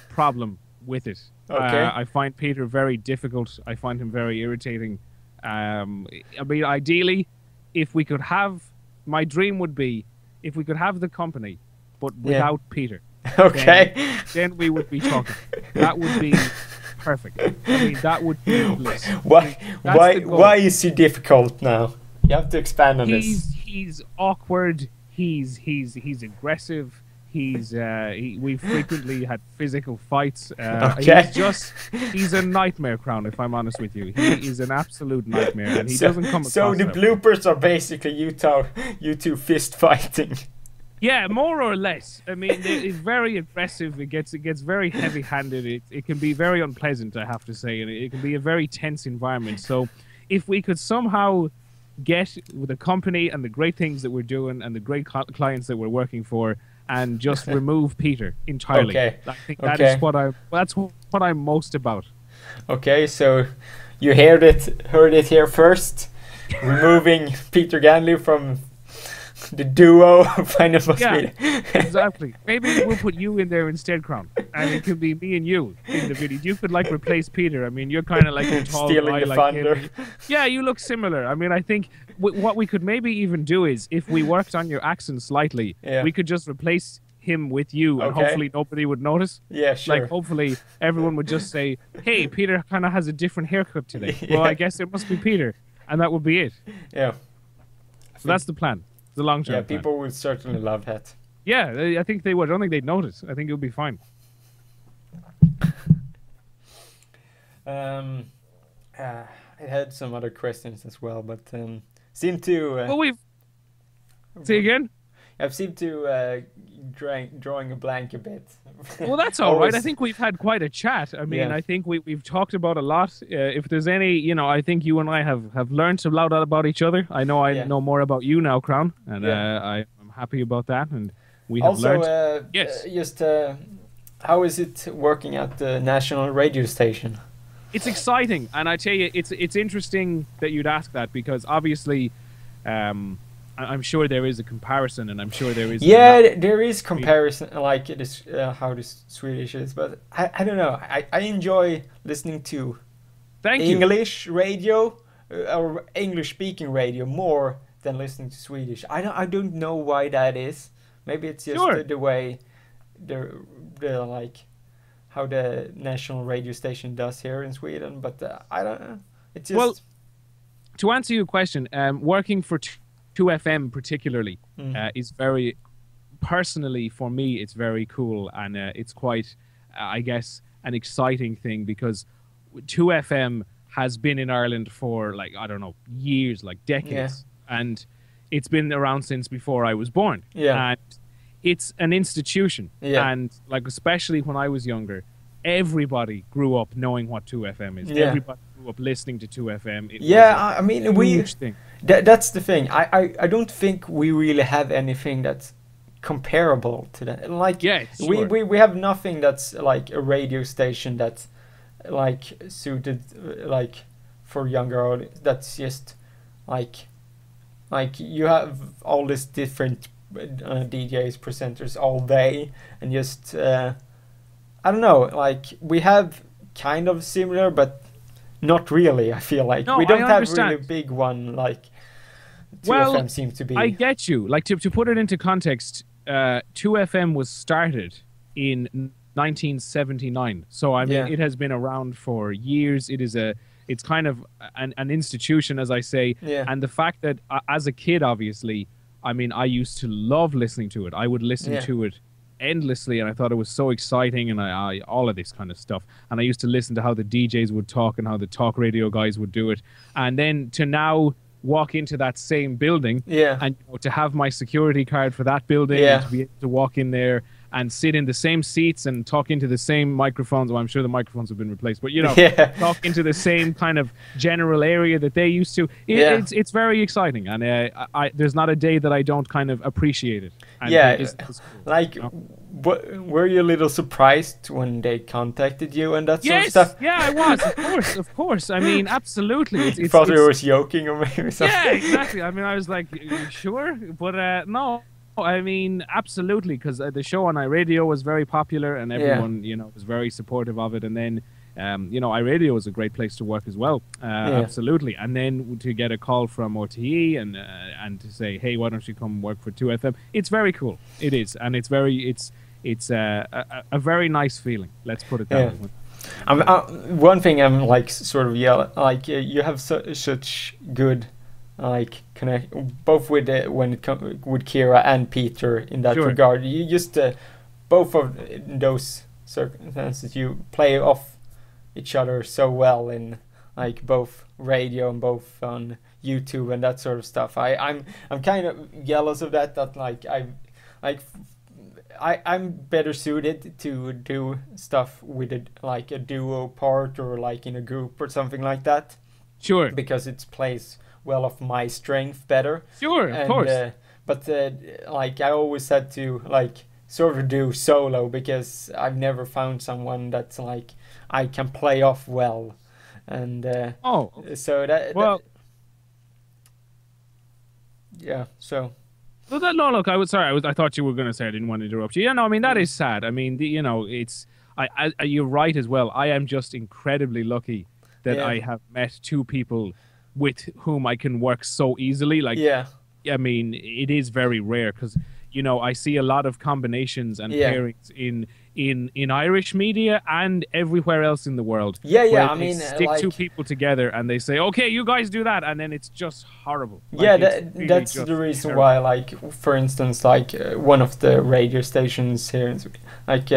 [SPEAKER 2] problem with it.
[SPEAKER 1] Okay.
[SPEAKER 2] I find Peter very difficult. I find him very irritating. I mean, ideally, if we could have, my dream would be if we could have the company, but without Peter.
[SPEAKER 1] Okay.
[SPEAKER 2] Then we would be talking. That would be perfect. I mean, that would be bliss.
[SPEAKER 1] Why is he difficult now? You have to expand on this.
[SPEAKER 2] He's awkward. He's aggressive. We've frequently had physical fights.
[SPEAKER 1] Okay.
[SPEAKER 2] He's a nightmare, Crown. If I'm honest with you, he is an absolute nightmare, and he doesn't come across.
[SPEAKER 1] So the
[SPEAKER 2] that way.
[SPEAKER 1] bloopers are basically you two fist fighting.
[SPEAKER 2] Yeah, more or less. I mean, it's very aggressive. It gets very heavy-handed. It can be very unpleasant, I have to say, and it can be a very tense environment. So, if we could somehow get the company and the great things that we're doing and the great clients that we're working for, and just remove Peter entirely,
[SPEAKER 1] Okay.
[SPEAKER 2] I think that's what I'm most about.
[SPEAKER 1] Okay, so you heard it here first. Removing Peter Ganley from the duo of Final Boss
[SPEAKER 2] Yeah,
[SPEAKER 1] Media.
[SPEAKER 2] exactly. Maybe we'll put you in there instead, Crown, and it could be me and you in the video. You could like replace Peter. I mean, you're kind of like a tall
[SPEAKER 1] Stealing
[SPEAKER 2] guy
[SPEAKER 1] the
[SPEAKER 2] like
[SPEAKER 1] thunder.
[SPEAKER 2] him. Yeah, you look similar. I mean, I think what we could maybe even do is if we worked on your accent slightly, we could just replace him with you, and hopefully nobody would notice.
[SPEAKER 1] Yeah, sure.
[SPEAKER 2] Like hopefully everyone would just say, "Hey, Peter kind of has a different haircut today." Well, I guess it must be Peter, and that would be it.
[SPEAKER 1] Yeah.
[SPEAKER 2] So that's the plan. The long-term
[SPEAKER 1] Yeah,
[SPEAKER 2] plan.
[SPEAKER 1] people would certainly love that.
[SPEAKER 2] Yeah, I think they would. I don't think they'd notice. I think it would be fine.
[SPEAKER 1] I had some other questions as well, but seem to.
[SPEAKER 2] Well, we've. Say again.
[SPEAKER 1] I've seemed to drawing a blank a bit.
[SPEAKER 2] Well, that's all right. I think we've had quite a chat. I mean, I think we've talked about a lot. If there's any, I think you and I have learned a lot about each other. I know I know more about you now, Crown, and I'm happy about that. And we have
[SPEAKER 1] also
[SPEAKER 2] learned. Yes.
[SPEAKER 1] Just how is it working at the national radio station?
[SPEAKER 2] It's exciting, and I tell you, it's interesting that you'd ask that because obviously. I'm sure there is a comparison, and I'm sure there is.
[SPEAKER 1] Yeah, there is comparison, like this, how the Swedish is, but I don't know. I enjoy listening to English radio or English speaking radio more than listening to Swedish. I don't know why that is. Maybe it's just the way the like how the national radio station does here in Sweden, but I don't know. It's just.
[SPEAKER 2] Well, to answer your question, working for 2FM particularly is very, personally for me, it's very cool, and it's quite, I guess, an exciting thing because 2FM has been in Ireland for like, I don't know, years, like decades, and it's been around since before I was born. Yeah. And it's an institution, and like especially when I was younger, everybody grew up knowing what 2FM is. Yeah. Everybody grew up listening to 2FM. It was
[SPEAKER 1] I mean, huge thing. That's the thing. I don't think we really have anything that's comparable to that. Like, we have nothing that's like a radio station that's like suited like for younger audience. That's just like you have all these different DJs, presenters all day, and just I don't know. Like we have kind of similar, but not really. I feel like we don't have really big one like 2FM seems to be.
[SPEAKER 2] I get you. Like to put it into context, 2FM was started in 1979. So I mean, it has been around for years. It's kind of an institution, as I say. Yeah. And the fact that as a kid, obviously, I mean, I used to love listening to it. I would listen to it endlessly, and I thought it was so exciting, and I all of this kind of stuff. And I used to listen to how the DJs would talk and how the talk radio guys would do it. And then to now walk into that same building and to have my security card for that building and to be able to walk in there and sit in the same seats and talk into the same microphones. Well, I'm sure the microphones have been replaced, but talk into the same kind of general area that they used to. It's very exciting, and there's not a day that I don't kind of appreciate it. And it's cool,
[SPEAKER 1] like, were you a little surprised when they contacted you and that sort of stuff?
[SPEAKER 2] Yeah, I was. Of course. I mean, absolutely.
[SPEAKER 1] You thought you were joking or maybe something.
[SPEAKER 2] Yeah, exactly. I mean, I was like, you sure? But no. I mean, absolutely, because the show on iRadio was very popular, and everyone, was very supportive of it. And then, iRadio was a great place to work as well. Absolutely. And then to get a call from RTE and to say, hey, why don't you come work for 2FM? It's very cool. It is, and it's a very nice feeling. Let's put it that way.
[SPEAKER 1] One thing I'm like sort of you have such good. Like connect both with with Kira and Peter in that regard. You just both of those circumstances you play off each other so well in like both radio and both on YouTube and that sort of stuff. I'm kind of jealous of that. That like I'm better suited to do stuff with a duo part or like in a group or something like that.
[SPEAKER 2] Sure.
[SPEAKER 1] Because it plays well off my strength better.
[SPEAKER 2] Sure, of course.
[SPEAKER 1] But like I always had to like sort of do solo because I've never found someone that's like I can play off well. And so yeah, so.
[SPEAKER 2] Well, no, look, I thought you were going to say I didn't want to interrupt you. Yeah, no, I mean, that is sad. I mean, it's, you're right as well. I am just incredibly lucky that I have met two people with whom I can work so easily. Like, I mean, it is very rare because, I see a lot of combinations and pairings in Irish media and everywhere else in the world.
[SPEAKER 1] Yeah. I mean,
[SPEAKER 2] stick two people together and they say, "Okay, you guys do that," and then it's just horrible.
[SPEAKER 1] Like, that's the reason terrible. Why, like, for instance, like one of the radio stations here, like,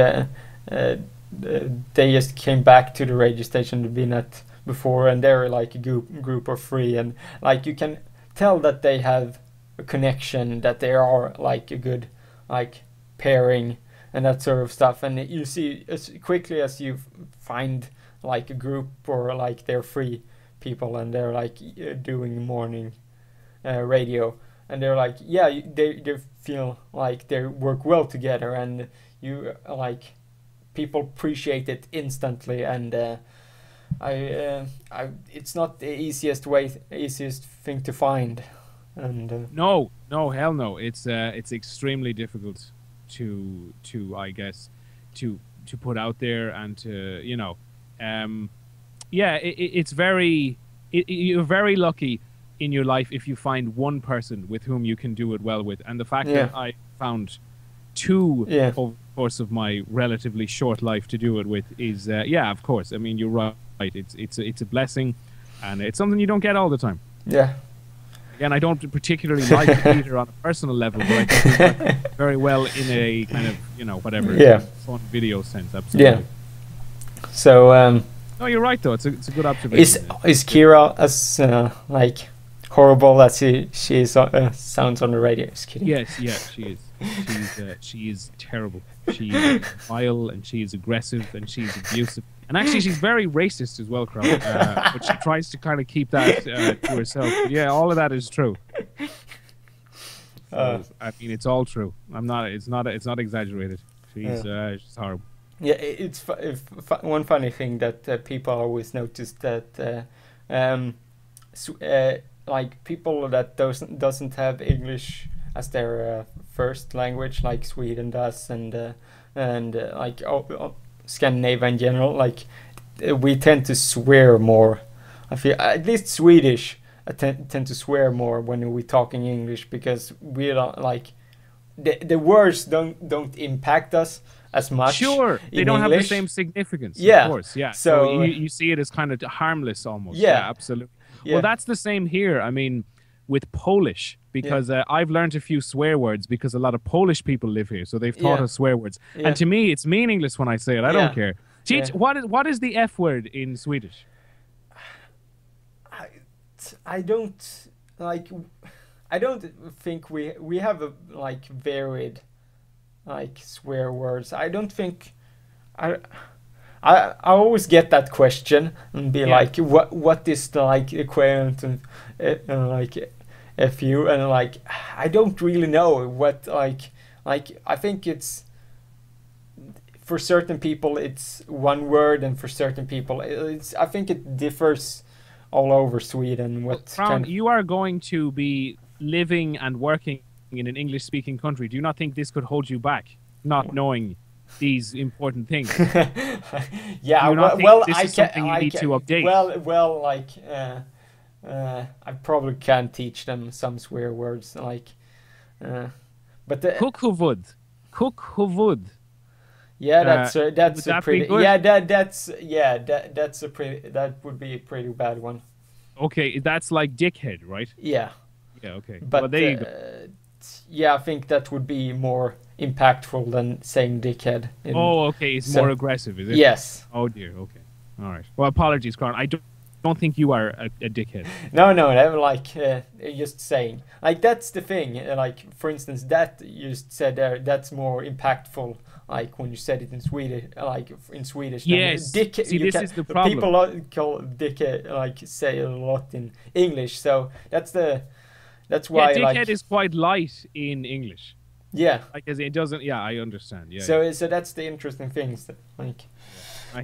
[SPEAKER 1] they just came back to the radio station they've been at before, and they're like a group of three, and like you can tell that they have a connection, that they are like a good like pairing and that sort of stuff. And you see as quickly as you find like a group or like they're three people and they're like doing morning radio, and they're like they feel like they work well together, and you like people appreciate it instantly. And it's not the easiest thing to find. And
[SPEAKER 2] no, hell no. It's extremely difficult to I guess to put out there and to it's very you're very lucky in your life if you find one person with whom you can do it well with. And the fact that I found two over the course of my relatively short life to do it with is of course. I mean, you're right. It's a blessing, and it's something you don't get all the time.
[SPEAKER 1] Yeah.
[SPEAKER 2] Again, I don't particularly like theater on a personal level, but I think it works very well in a kind of fun video sense. Absolutely.
[SPEAKER 1] Yeah. So.
[SPEAKER 2] No, you're right though. It's a good observation.
[SPEAKER 1] Is Kira as like horrible as she sounds on the radio? Just kidding.
[SPEAKER 2] Yes, she is. She is terrible. She is vile, and she is aggressive, and she's abusive. And actually, she's very racist as well, Crow. But she tries to kind of keep that to herself. But yeah, all of that is true. So, I mean, it's all true. It's not exaggerated. She's horrible.
[SPEAKER 1] Yeah, it's one funny thing that people always notice that like people that doesn't have English as their first language, like Sweden does, and like Scandinavia in general, like we tend to swear more. I feel at least Swedish tend to swear more when we're talking English, because we don't like the words don't impact us as much.
[SPEAKER 2] Sure, they don't
[SPEAKER 1] English.
[SPEAKER 2] Have the same significance.
[SPEAKER 1] Yeah,
[SPEAKER 2] of course. Yeah.
[SPEAKER 1] So
[SPEAKER 2] you see it as kind of harmless almost.
[SPEAKER 1] Yeah,
[SPEAKER 2] absolutely.
[SPEAKER 1] Yeah.
[SPEAKER 2] Well, that's the same here. I mean, with Polish, because I've learned a few swear words because a lot of Polish people live here, so they've taught us swear words. And to me, it's meaningless when I say it. I don't care. Teach what is the F word in Swedish?
[SPEAKER 1] I don't like. I don't think we have a like varied like swear words. I don't think I always get that question and be like, what is the like equivalent and like FU, and like I don't really know what like I think it's for certain people it's one word, and for certain people it's I think it differs all over Sweden.
[SPEAKER 2] You are going to be living and working in an English-speaking country. Do you not think this could hold you back, not knowing these important things?
[SPEAKER 1] Yeah,
[SPEAKER 2] this is something you need to update.
[SPEAKER 1] Well, like I probably can teach them some swear words, like, but the Kukhuvud. Yeah, that's a pretty. Yeah, that's a pretty. That would be a pretty bad one.
[SPEAKER 2] Okay, that's like dickhead, right?
[SPEAKER 1] Yeah.
[SPEAKER 2] Yeah. Okay.
[SPEAKER 1] But
[SPEAKER 2] well, there you go.
[SPEAKER 1] Yeah, I think that would be more impactful than saying dickhead.
[SPEAKER 2] Oh, okay. It's more aggressive, is it?
[SPEAKER 1] Yes.
[SPEAKER 2] Oh dear. Okay. All right. Well, apologies, Crown. I don't think you are a dickhead.
[SPEAKER 1] No, I'm like just saying. Like that's the thing. Like for instance, that you just said there, that's more impactful. Like when you said it in Swedish, like in Swedish.
[SPEAKER 2] Yes.
[SPEAKER 1] Dick,
[SPEAKER 2] See, this is the problem.
[SPEAKER 1] People call dickhead like say a lot in English, so that's why.
[SPEAKER 2] Yeah, dickhead
[SPEAKER 1] like,
[SPEAKER 2] is quite light in English.
[SPEAKER 1] Yeah.
[SPEAKER 2] Because it doesn't. Yeah, I understand. Yeah.
[SPEAKER 1] So that's the interesting things. That, like.
[SPEAKER 2] Yeah,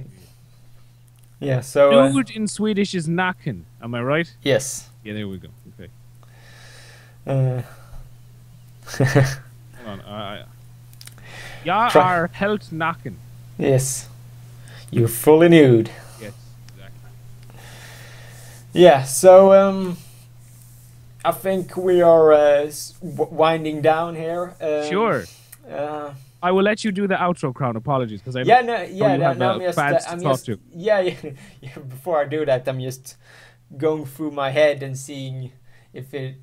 [SPEAKER 1] yeah. So.
[SPEAKER 2] Nude in Swedish is naken. Am I right?
[SPEAKER 1] Yes.
[SPEAKER 2] Yeah. There we go. Okay. Hold on. Jag är helt naken.
[SPEAKER 1] Yes. You're fully nude.
[SPEAKER 2] Yes. Exactly.
[SPEAKER 1] Yeah. So I think we are winding down here.
[SPEAKER 2] Sure. I will let you do the outro, Crown. Apologies, because I'm
[SPEAKER 1] before I do that, I'm just going through my head and seeing if it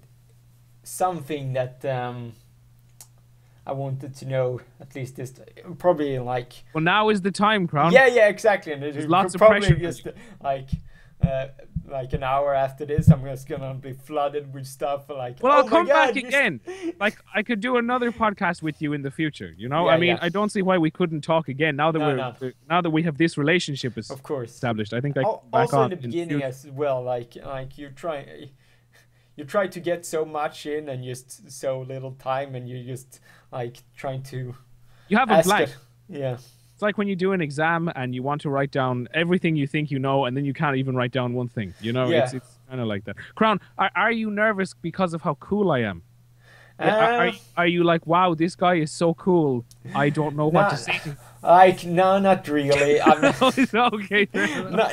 [SPEAKER 1] something that I wanted to know. At least this probably like.
[SPEAKER 2] Well, now is the time, Crown.
[SPEAKER 1] Yeah, exactly. And
[SPEAKER 2] there's lots of pressure.
[SPEAKER 1] Just like an hour after this, I'm just gonna be flooded with stuff like.
[SPEAKER 2] Well, I'll come back again. Like I could do another podcast with you in the future. You know, I don't see why we couldn't talk again now that now that we have this relationship established. I think I
[SPEAKER 1] also in the beginning as well. Like you try to get so much in and just so little time, and you just like trying to.
[SPEAKER 2] You have a blank.
[SPEAKER 1] Yeah.
[SPEAKER 2] It's like when you do an exam and you want to write down everything you think you know, and then you can't even write down one thing. You know, it's kind of like that. Crown, are you nervous because of how cool I am? Are you like, wow, this guy is so cool, I don't know what to say to him?
[SPEAKER 1] Like, no, not really.
[SPEAKER 2] Okay.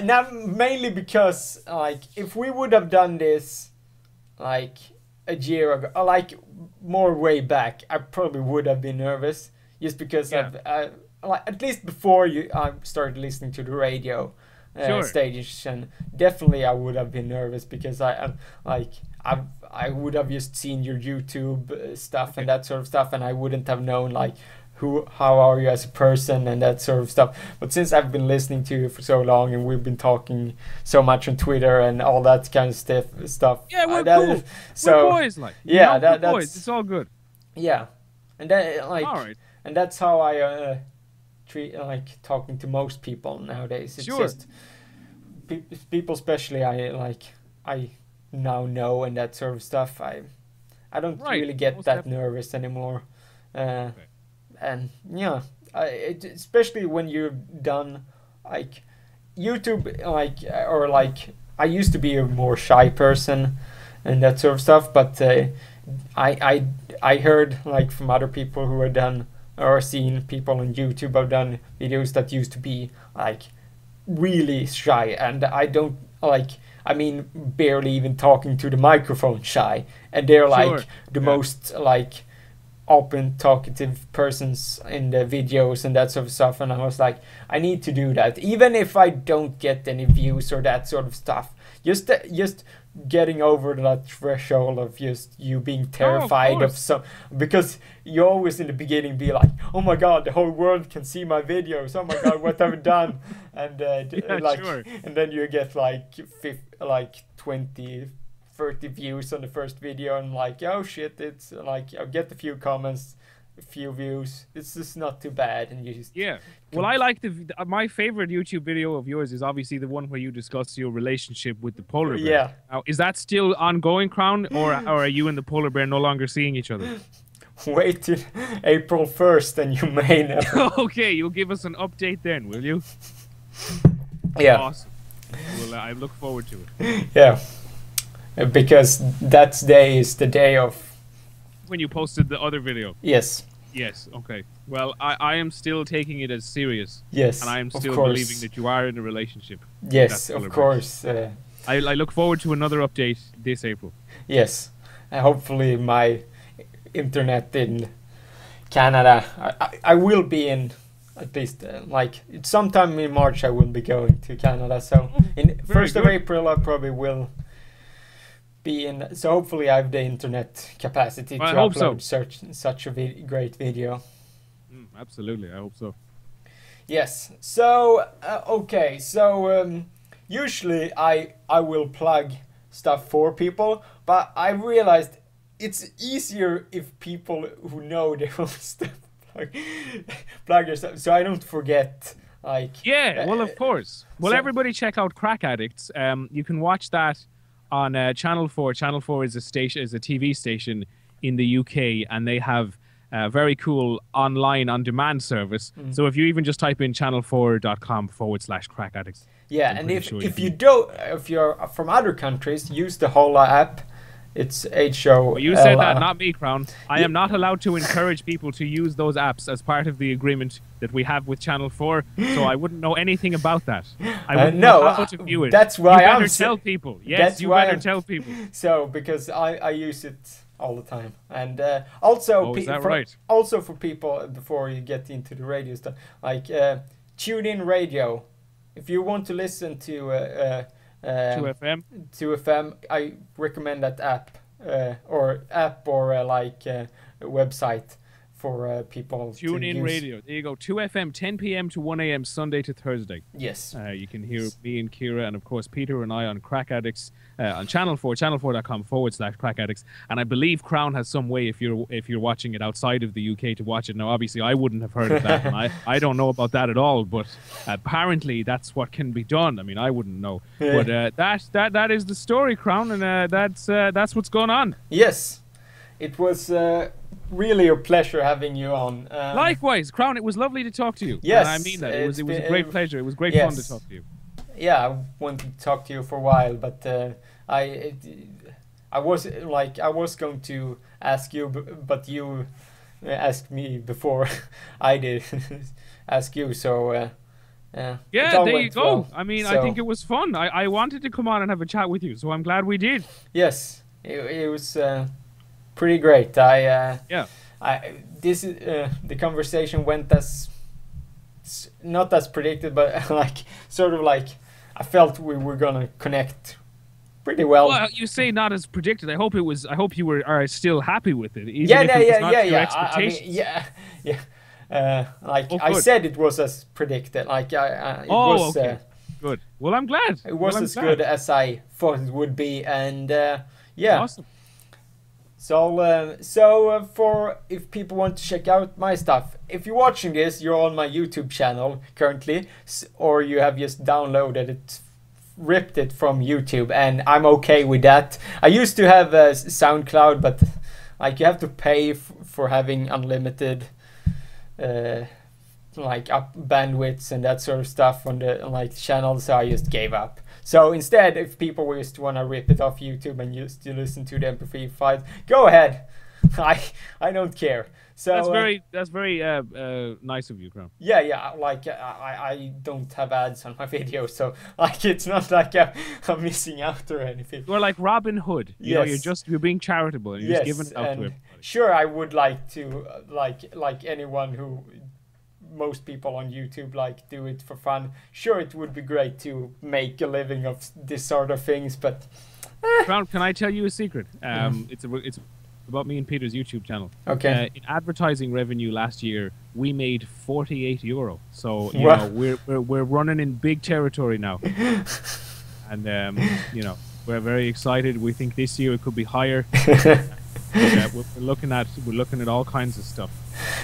[SPEAKER 1] Not mainly because, like, if we would have done this, like, a year ago, like, more way back, I probably would have been nervous. Just because like at least before I started listening to the radio station, definitely I would have been nervous because I would have just seen your YouTube stuff and that sort of stuff, and I wouldn't have known like how are you as a person and that sort of stuff. But since I've been listening to you for so long and we've been talking so much on Twitter and all that kind of stuff.
[SPEAKER 2] Yeah, we're cool. We're boys, like.
[SPEAKER 1] Yeah,
[SPEAKER 2] we're boys. It's all good.
[SPEAKER 1] Yeah, and that like.
[SPEAKER 2] All right.
[SPEAKER 1] And that's how I treat like talking to most people nowadays. It's just people, especially I now know and that sort of stuff. I don't really get that nervous anymore. And yeah, especially when you've done like YouTube, or I used to be a more shy person and that sort of stuff, but I heard like from other people who had done or seen people on YouTube have done videos that used to be like really shy, and I don't barely even talking to the microphone shy, and they're like the most like open talkative persons in the videos and that sort of stuff, and I was like, I need to do that even if I don't get any views or that sort of stuff. Just getting over that threshold of just you being terrified of some, because you always in the beginning be like, oh my god, the whole world can see my videos, oh my god, what have I done? And and then you get like 20 30 views on the first video, and like, oh shit, it's like I'll get a few comments, a few views, it's just not too bad, and you just
[SPEAKER 2] well, I like my favorite YouTube video of yours is obviously the one where you discuss your relationship with the polar bear.
[SPEAKER 1] Yeah.
[SPEAKER 2] Now, is that still ongoing, Crown, or are you and the polar bear no longer seeing each other?
[SPEAKER 1] Wait till April 1st and you may know.
[SPEAKER 2] Okay, you'll give us an update then, will you?
[SPEAKER 1] Yeah.
[SPEAKER 2] Awesome. Well, I look forward to it.
[SPEAKER 1] Yeah. Because that day is the day of
[SPEAKER 2] when you posted the other video.
[SPEAKER 1] Yes.
[SPEAKER 2] Yes, okay. Well, I am still taking it as serious.
[SPEAKER 1] Yes,
[SPEAKER 2] and I am still believing that you are in a relationship.
[SPEAKER 1] Yes, of course.
[SPEAKER 2] I look forward to another update this April.
[SPEAKER 1] Yes. Hopefully my internet in Canada, I will be in at least sometime in March I will be going to Canada. So in 1st of April I probably will be in, so hopefully I have the internet capacity to upload such a great video.
[SPEAKER 2] Absolutely, I hope so.
[SPEAKER 1] Yes. So okay. So usually I will plug stuff for people, but I realized it's easier if people who know their own stuff plug their stuff, so I don't forget. Like
[SPEAKER 2] Yeah, well, of course. Well,
[SPEAKER 1] so-
[SPEAKER 2] everybody check out Crack Addicts. You can watch that on Channel 4. Channel 4 is a TV station in the UK, and they have a very cool online on-demand service. So if you even just type in channel4.com/Crack Addicts.
[SPEAKER 1] yeah,
[SPEAKER 2] I'm
[SPEAKER 1] and
[SPEAKER 2] pretty sure
[SPEAKER 1] if
[SPEAKER 2] you
[SPEAKER 1] you don't, if you're from other countries, use the Hola app. It's HO.
[SPEAKER 2] Well, you said that, not me, Crown. I am not allowed to encourage people to use those apps as part of the agreement that we have with Channel 4, so I wouldn't know anything about that. I wouldn't know how to view it.
[SPEAKER 1] That's why
[SPEAKER 2] you better
[SPEAKER 1] I'm
[SPEAKER 2] tell people. Yes,
[SPEAKER 1] that's
[SPEAKER 2] you
[SPEAKER 1] why
[SPEAKER 2] better
[SPEAKER 1] I'm-
[SPEAKER 2] tell people.
[SPEAKER 1] So because I use it all the time, and also
[SPEAKER 2] Is that right?
[SPEAKER 1] also for people before you get into the radio stuff, like tune in radio. If you want to listen to
[SPEAKER 2] 2FM.
[SPEAKER 1] 2FM, I recommend that app or a website for people
[SPEAKER 2] Tune
[SPEAKER 1] to
[SPEAKER 2] in
[SPEAKER 1] use.
[SPEAKER 2] radio. There you go. 2FM, 10 p.m. to 1 a.m. Sunday to Thursday.
[SPEAKER 1] Yes.
[SPEAKER 2] You can hear me and Kira, and of course Peter and I on Crack Addicts on Channel 4, channel4.com/Crack Addicts. And I believe Crown has some way if you're watching it outside of the UK to watch it. Now, obviously, I wouldn't have heard of that, and I don't know about that at all. But apparently, that's what can be done. I mean, I wouldn't know.
[SPEAKER 1] Yeah.
[SPEAKER 2] But that is the story, Crown, and that's what's going on.
[SPEAKER 1] Yes. It was really a pleasure having you on.
[SPEAKER 2] Likewise, Crown. It was lovely to talk to you.
[SPEAKER 1] Yes,
[SPEAKER 2] and I mean that. It was a
[SPEAKER 1] been-
[SPEAKER 2] great pleasure. It was great fun to
[SPEAKER 1] yes.
[SPEAKER 2] talk to you.
[SPEAKER 1] Yeah, I wanted to talk to you for a while, but I was going to ask you, but you asked me before I did ask you. So yeah. It
[SPEAKER 2] Yeah,
[SPEAKER 1] all
[SPEAKER 2] there you
[SPEAKER 1] went
[SPEAKER 2] go.
[SPEAKER 1] well.
[SPEAKER 2] I mean, I
[SPEAKER 1] So,
[SPEAKER 2] think it was fun. I wanted to come on and have a chat with you, so I'm glad we did.
[SPEAKER 1] yes, it was pretty great.
[SPEAKER 2] Yeah.
[SPEAKER 1] The conversation went as not as predicted, but like I felt we were gonna connect pretty well.
[SPEAKER 2] Well, you say not as predicted. I hope it was. I hope you are still happy with it, even
[SPEAKER 1] Yeah,
[SPEAKER 2] if it was not to your
[SPEAKER 1] yeah. I
[SPEAKER 2] expectations.
[SPEAKER 1] mean, yeah.
[SPEAKER 2] Oh,
[SPEAKER 1] I
[SPEAKER 2] good.
[SPEAKER 1] said it was as predicted. It was.
[SPEAKER 2] Okay. Good. Well, I'm glad.
[SPEAKER 1] It was
[SPEAKER 2] I'm
[SPEAKER 1] as
[SPEAKER 2] glad.
[SPEAKER 1] good as I thought it would be, and yeah.
[SPEAKER 2] Awesome.
[SPEAKER 1] So for if people want to check out my stuff, if you're watching this, you're on my YouTube channel currently, or you have just downloaded it, ripped it from YouTube, and I'm okay with that. I used to have SoundCloud, but you have to pay for having unlimited up bandwidths and that sort of stuff on the channel, so I just gave up. So instead, if people just want to rip it off YouTube and just to listen to the MP3 files, go ahead. I don't care. So
[SPEAKER 2] That's very nice of you, Crown.
[SPEAKER 1] yeah. I don't have ads on my videos, so it's not like I'm missing out or anything.
[SPEAKER 2] You're like Robin Hood. You know, you're being charitable and you're
[SPEAKER 1] Yes,
[SPEAKER 2] just giving it out to
[SPEAKER 1] and
[SPEAKER 2] everybody.
[SPEAKER 1] sure, I would like to like anyone who. Most people on YouTube do it for fun. Sure, it would be great to make a living of this sort of things, but
[SPEAKER 2] Crown, can I tell you a secret? It's about me and Peter's YouTube channel.
[SPEAKER 1] okay.
[SPEAKER 2] In advertising revenue last year, we made €48. So you
[SPEAKER 1] Wow.
[SPEAKER 2] know we're running in big territory now, and you know we're very excited. We think this year it could be higher. We're looking at all kinds of stuff.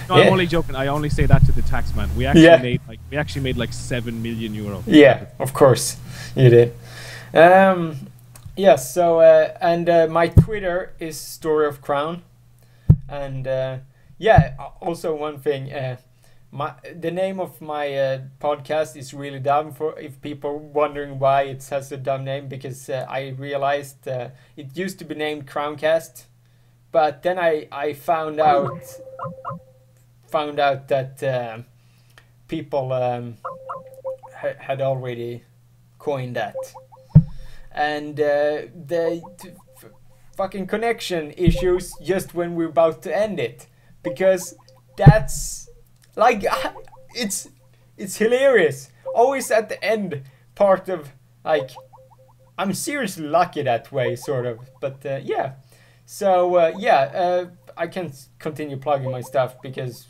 [SPEAKER 2] No, I'm
[SPEAKER 1] Yeah.
[SPEAKER 2] only joking. I only say that to the tax man. We actually made like €7 million.
[SPEAKER 1] Yeah, of course, you did. Yes. So and my Twitter is Story of Crown, and yeah. Also, one thing. The name of my podcast is really dumb. For if people wondering why it has a dumb name, because I realized it used to be named Crowncast, but then I found out that people had already coined that, and fucking connection issues just when we're about to end it, because that's it's hilarious. Always at the end part of I'm seriously lucky that way, sort of, but yeah. So I can continue plugging my stuff because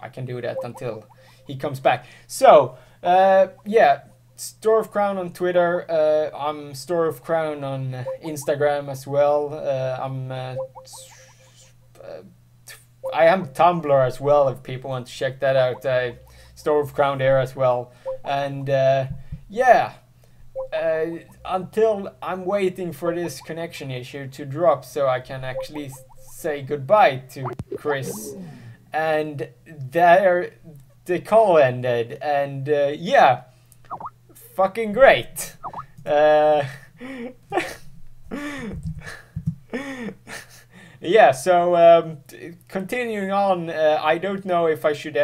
[SPEAKER 1] I can do that until he comes back. So, yeah, Store of Crown on Twitter. I'm Store of Crown on Instagram as well. I am Tumblr as well if people want to check that out. Store of Crown there as well. And yeah, until I'm waiting for this connection issue to drop so I can actually say goodbye to Chris. And there the call ended. And yeah, fucking great. Yeah, so continuing on, I don't know if I should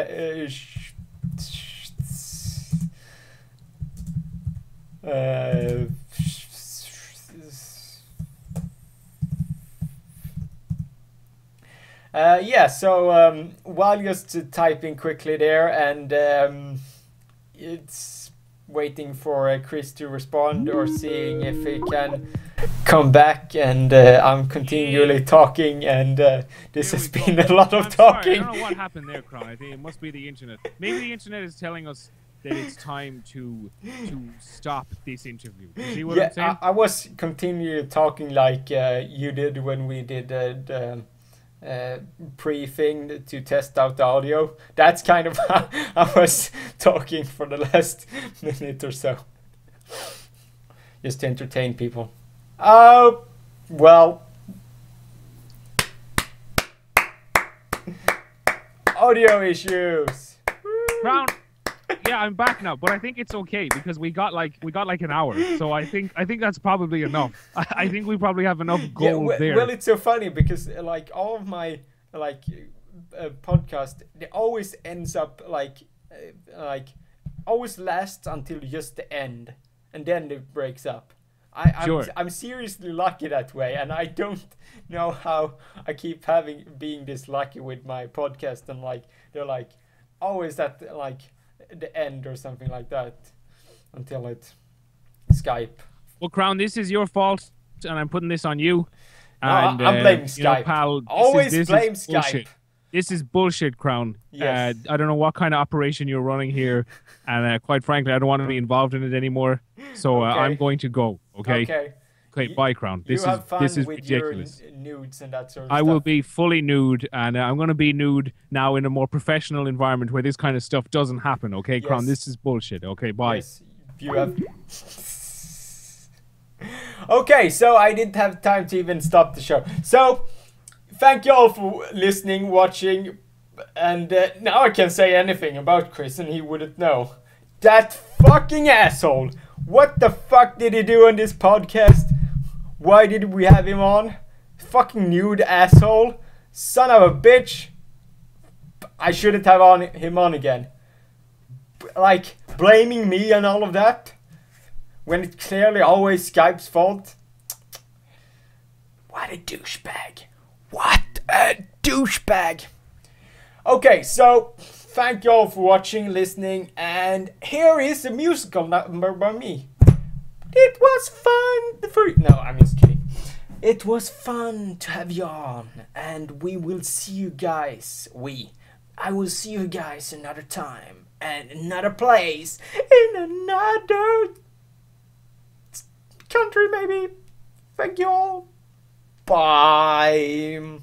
[SPEAKER 1] yeah, so while just typing quickly there, and it's waiting for Chris to respond or seeing if he can come back, and I'm continually talking, and this has been a lot of talking.
[SPEAKER 2] Sorry, I don't know what happened there, Crown. I think it must be the internet. Maybe the internet is telling us that it's time to stop this interview. You see what I'm saying?
[SPEAKER 1] I was continually talking like you did when we did the pre-thing to test out the audio. That's kind of how I was talking for the last minute or so. Just to entertain people. Oh, well. Audio issues.
[SPEAKER 2] Crown. Yeah, I'm back now, but I think it's okay because we got like an hour, so I think that's probably enough. I think we probably have enough gold there.
[SPEAKER 1] Well, it's so funny because like all of my podcast, it always ends up like always lasts until just the end, and then it breaks up. I'm seriously lucky that way, and I don't know how I keep being this lucky with my podcast, and like they're like always at like the end or something like that until it Skype.
[SPEAKER 2] Well, Crown, this is your fault, and I'm putting this on you.
[SPEAKER 1] And, I'm blaming Skype.
[SPEAKER 2] You know, pal,
[SPEAKER 1] always blame Skype.
[SPEAKER 2] Bullshit. This is bullshit, Crown.
[SPEAKER 1] Yes.
[SPEAKER 2] I don't know what kind of operation you're running here, and quite frankly, I don't want to be involved in it anymore. So
[SPEAKER 1] Okay.
[SPEAKER 2] I'm going to go. Okay.
[SPEAKER 1] Okay.
[SPEAKER 2] Bye, Crown. This is
[SPEAKER 1] with
[SPEAKER 2] ridiculous.
[SPEAKER 1] Your nudes and that sort of
[SPEAKER 2] I
[SPEAKER 1] stuff.
[SPEAKER 2] will be fully nude, and I'm going to be nude now in a more professional environment where this kind of stuff doesn't happen. Okay, Crown.
[SPEAKER 1] Yes.
[SPEAKER 2] This is bullshit. Okay, bye.
[SPEAKER 1] Yes, you have. Okay, so I didn't have time to even stop the show. So, thank you all for listening, watching, and now I can say anything about Chris and he wouldn't know. That fucking asshole! What the fuck did he do on this podcast? Why did we have him on? Fucking nude asshole. Son of a bitch. I shouldn't have him on again. Like, blaming me and all of that. When it's clearly always Skype's fault. What a douchebag. What a douchebag. Okay, so thank you all for watching, listening, and here is a musical number by me. It was fun. No, I'm just kidding. It was fun to have you on, and we will see you guys. I will see you guys another time and another place in another country, maybe. Thank you all. Bye.